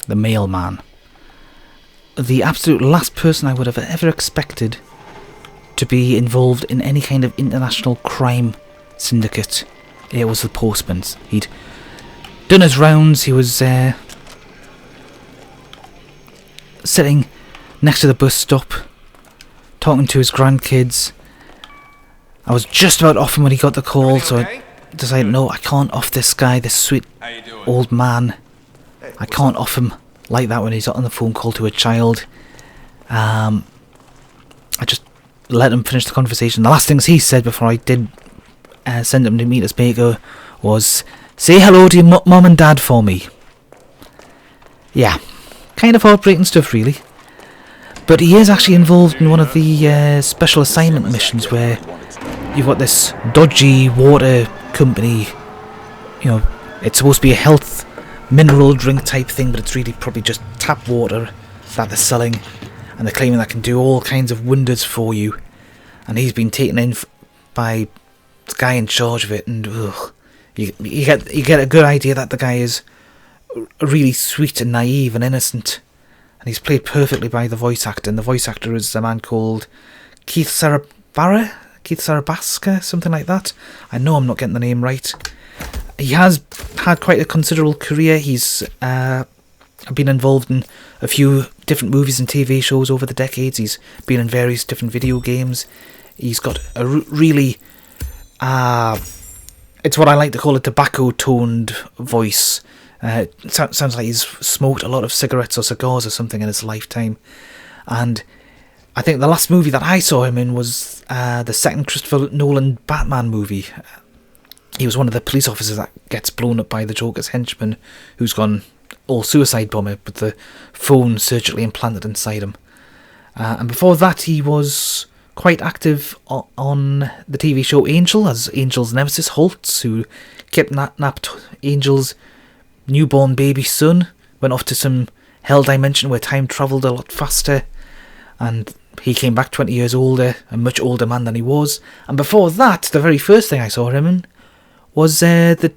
The mailman. The absolute last person I would have ever expected to be involved in any kind of international crime syndicate. It was the postman. He'd done his rounds, he was sitting next to the bus stop, talking to his grandkids. I was just about off him when he got the call, so I decided, no, I can't off this guy, this sweet old man. I can't off him like that when he's on the phone call to a child. I just let him finish the conversation. The last things he said before I did send him to meet his maker was, say hello to your mum and dad for me. Yeah, kind of heartbreaking stuff really. But he is actually involved in one of the special assignment missions where you've got this dodgy water company. You know, it's supposed to be a health mineral drink type thing, but it's really probably just tap water that they're selling, and they're claiming that can do all kinds of wonders for you. And he's been taken in by the guy in charge of it, and you get a good idea that the guy is really sweet and naive and innocent, and he's played perfectly by the voice actor. And the voice actor is a man called Keith Sarabaska, something like that. I know I'm not getting the name right. He has had quite a considerable career. He's been involved in a few different movies and TV shows over the decades. He's been in various different video games. He's got a really, it's what I like to call a tobacco-toned voice. It sounds like he's smoked a lot of cigarettes or cigars or something in his lifetime. And I think the last movie that I saw him in was the second Christopher Nolan Batman movie. He was one of the police officers that gets blown up by the Joker's henchman, who's gone all suicide bomber with the phone surgically implanted inside him. And before that, he was quite active on the TV show Angel as Angel's nemesis Holtz, who kidnapped Angel's newborn baby son, went off to some hell dimension where time travelled a lot faster, and he came back 20 years older, a much older man than he was. And before that, the very first thing I saw him in was the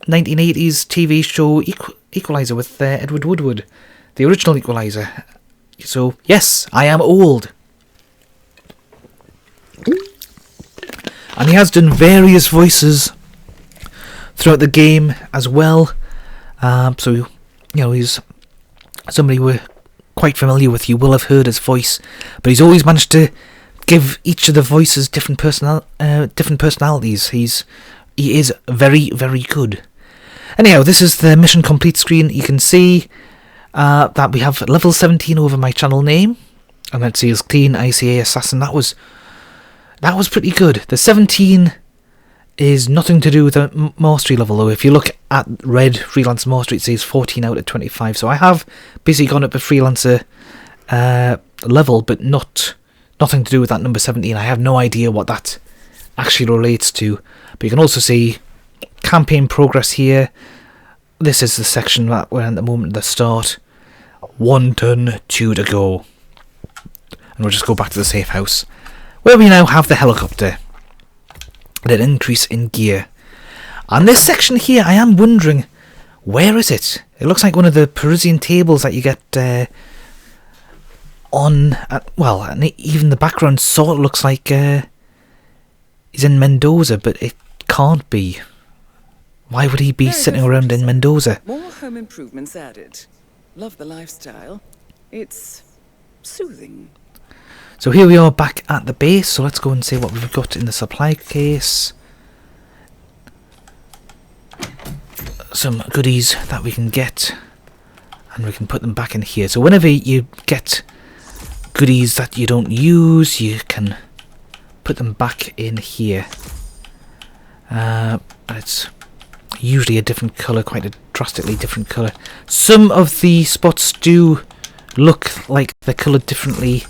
1980s TV show Equalizer with Edward Woodward, the original Equalizer. So yes, I am old. And he has done various voices throughout the game as well. So, you know, he's somebody we're quite familiar with. You will have heard his voice, but he's always managed to give each of the voices different personalities. He is very, very good. Anyhow, this is the mission complete screen. You can see that we have level 17 over my channel name, and let's see, as Clean ICA Assassin. That was pretty good. The 17 is nothing to do with the mastery level, though. If you look at red Freelancer mastery, it says 14 out of 25. So I have basically gone up a Freelancer level, but nothing to do with that number 17. I have no idea what that actually relates to. But you can also see campaign progress here. This is the section that we're in at the moment at the start. 1 done, 2 to go. And we'll just go back to the safe house, where we now have the helicopter. And an increase in gear. And this section here, I am wondering, where is it? It looks like one of the Parisian tables that you get well, and even the background sort of looks like he's in Mendoza, but it can't be. Why would he be sitting around in Mendoza? More home improvements added. Love the lifestyle. It's soothing. So here we are back at the base, so let's go and see what we've got in the supply case. Some goodies that we can get, and we can put them back in here. So whenever you get goodies that you don't use, you can put them back in here. It's usually a different colour, quite a drastically different colour. Some of the spots do look like they're coloured differently,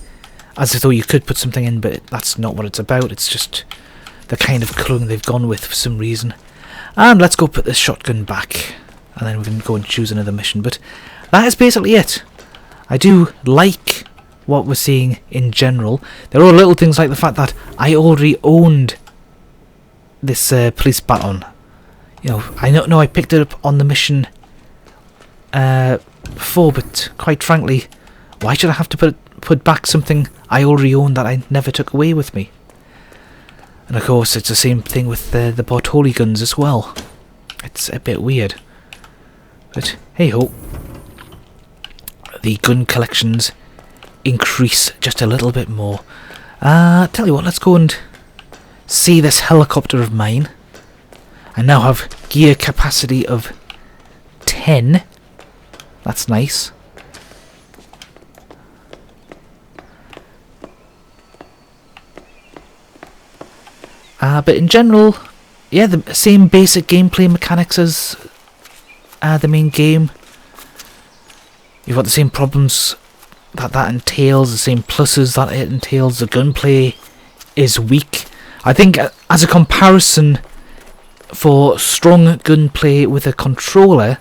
as though you could put something in, but that's not what it's about. It's just the kind of colouring they've gone with for some reason. And let's go put this shotgun back, and then we can go and choose another mission. But that is basically it. I do like what we're seeing in general. There are little things like the fact that I already owned this police baton. You know, I know I picked it up on the mission before, but quite frankly, why should I have to put back something I already owned that I never took away with me? And of course, it's the same thing with the Bartoli guns as well. It's a bit weird. But hey ho. The gun collections increase just a little bit more. Tell you what, let's go and see this helicopter of mine. I now have gear capacity of 10. That's nice. But in general, yeah, the same basic gameplay mechanics as the main game. You've got the same problems that entails, the same pluses that it entails. The gunplay is weak. I think as a comparison for strong gunplay with a controller,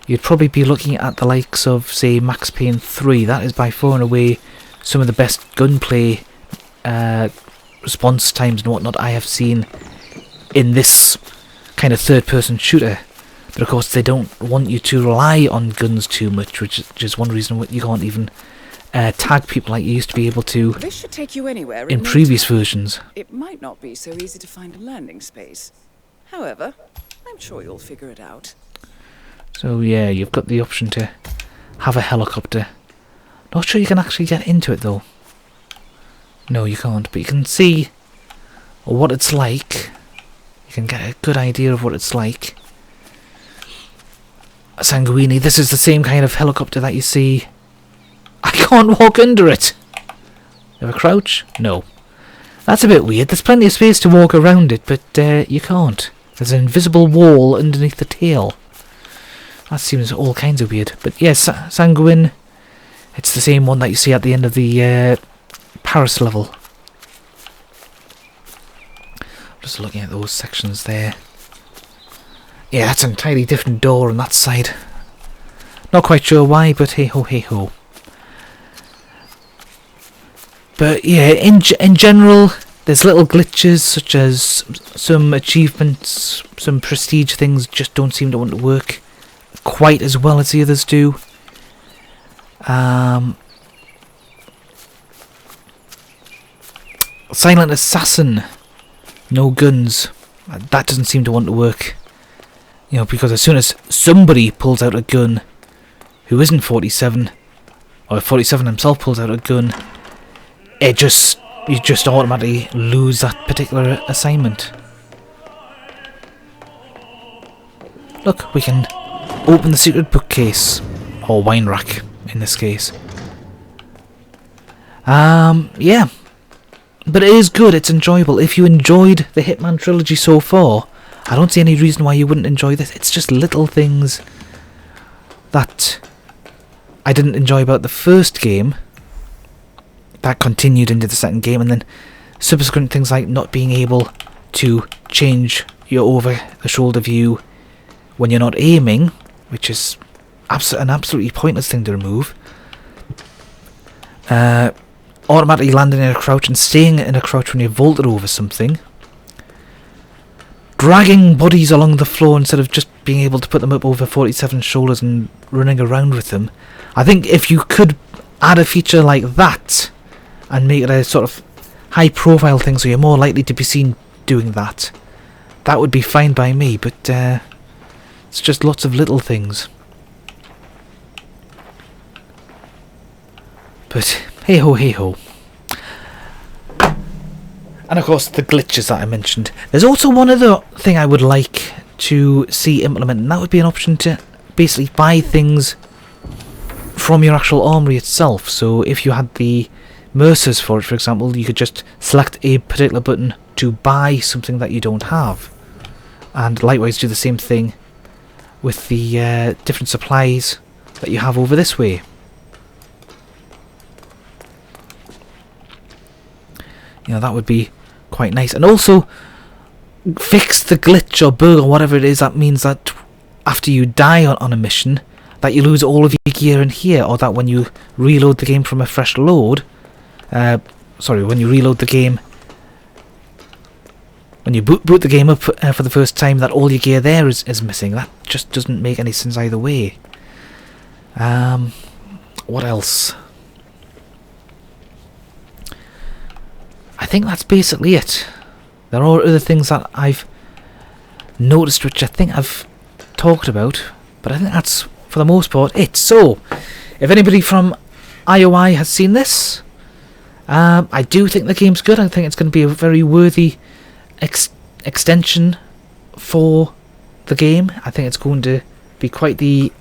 you'd probably be looking at the likes of, say, Max Payne 3. That is by far and away some of the best gunplay response times and whatnot I have seen in this kind of third-person shooter. But of course they don't want you to rely on guns too much, which is one reason you can't even tag people like you used to be able to This should take you anywhere in previous versions. It might not be so easy to find a landing space. However, I'm sure you'll figure it out. So yeah, you've got the option to have a helicopter. Not sure you can actually get into it though. No, you can't, but you can see what it's like. You can get a good idea of what it's like. Sanguini, this is the same kind of helicopter that you see. I can't walk under it. You have a crouch? No. That's a bit weird. There's plenty of space to walk around it, but you can't. There's an invisible wall underneath the tail. That seems all kinds of weird. But yes, Sanguine, it's the same one that you see at the end of the Paris level. Just looking at those sections there. Yeah, that's an entirely different door on that side. Not quite sure why, but hey ho, hey ho. But yeah, in general, there's little glitches such as some achievements, some prestige things just don't seem to want to work quite as well as the others do. Silent Assassin, no guns. That doesn't seem to want to work. You know, because as soon as somebody pulls out a gun who isn't 47, or if 47 himself pulls out a gun, you just automatically lose that particular assignment. Look, we can open the secret bookcase, or wine rack in this case. Yeah. But it is good, it's enjoyable. If you enjoyed the Hitman trilogy so far, I don't see any reason why you wouldn't enjoy this. It's just little things that I didn't enjoy about the first game that continued into the second game, and then subsequent things like not being able to change your over-the-shoulder view when you're not aiming, which is an absolutely pointless thing to remove. automatically landing in a crouch and staying in a crouch when you're vaulted over something. Dragging bodies along the floor instead of just being able to put them up over 47's shoulders and running around with them. I think if you could add a feature like that and make it a sort of high profile thing so you're more likely to be seen doing that, that would be fine by me, but it's just lots of little things. But hey ho, hey ho. And of course the glitches that I mentioned. There's also one other thing I would like to see implemented, and that would be an option to basically buy things from your actual armory itself. So if you had the Mercers for it, for example, you could just select a particular button to buy something that you don't have. And likewise do the same thing with the different supplies that you have over this way. You know, that would be quite nice. And also fix the glitch or bug or whatever it is that means that after you die on a mission that you lose all of your gear in here, or that when you reload the game from a fresh load, when you reload the game, when you boot the game up for the first time, that all your gear there is missing. That just doesn't make any sense either way. What else? I think that's basically it. There are other things that I've noticed which I think I've talked about, but I think that's for the most part it. So, if anybody from IOI has seen this, I do think the game's good. I think it's going to be a very worthy extension for the game. I think it's going to be quite the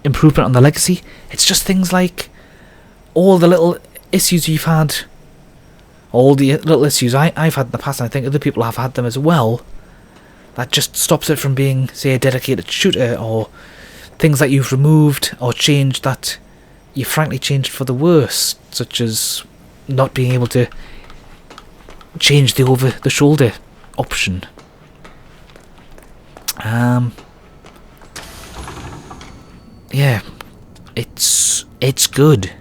improvement on the legacy. It's just things like all the little issues you've had, all the little issues I've had in the past, and I think other people have had them as well, that just stops it from being, say, a dedicated shooter, or things that you've removed or changed that you frankly changed for the worse, such as not being able to change the over-the-shoulder option. Yeah, it's good.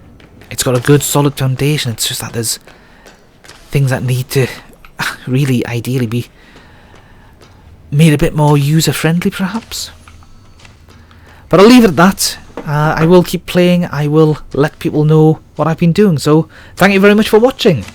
It's got a good solid foundation. It's just that there's things that need to really ideally be made a bit more user-friendly, perhaps. But I'll leave it at that. I will keep playing. I will let people know what I've been doing. So, thank you very much for watching.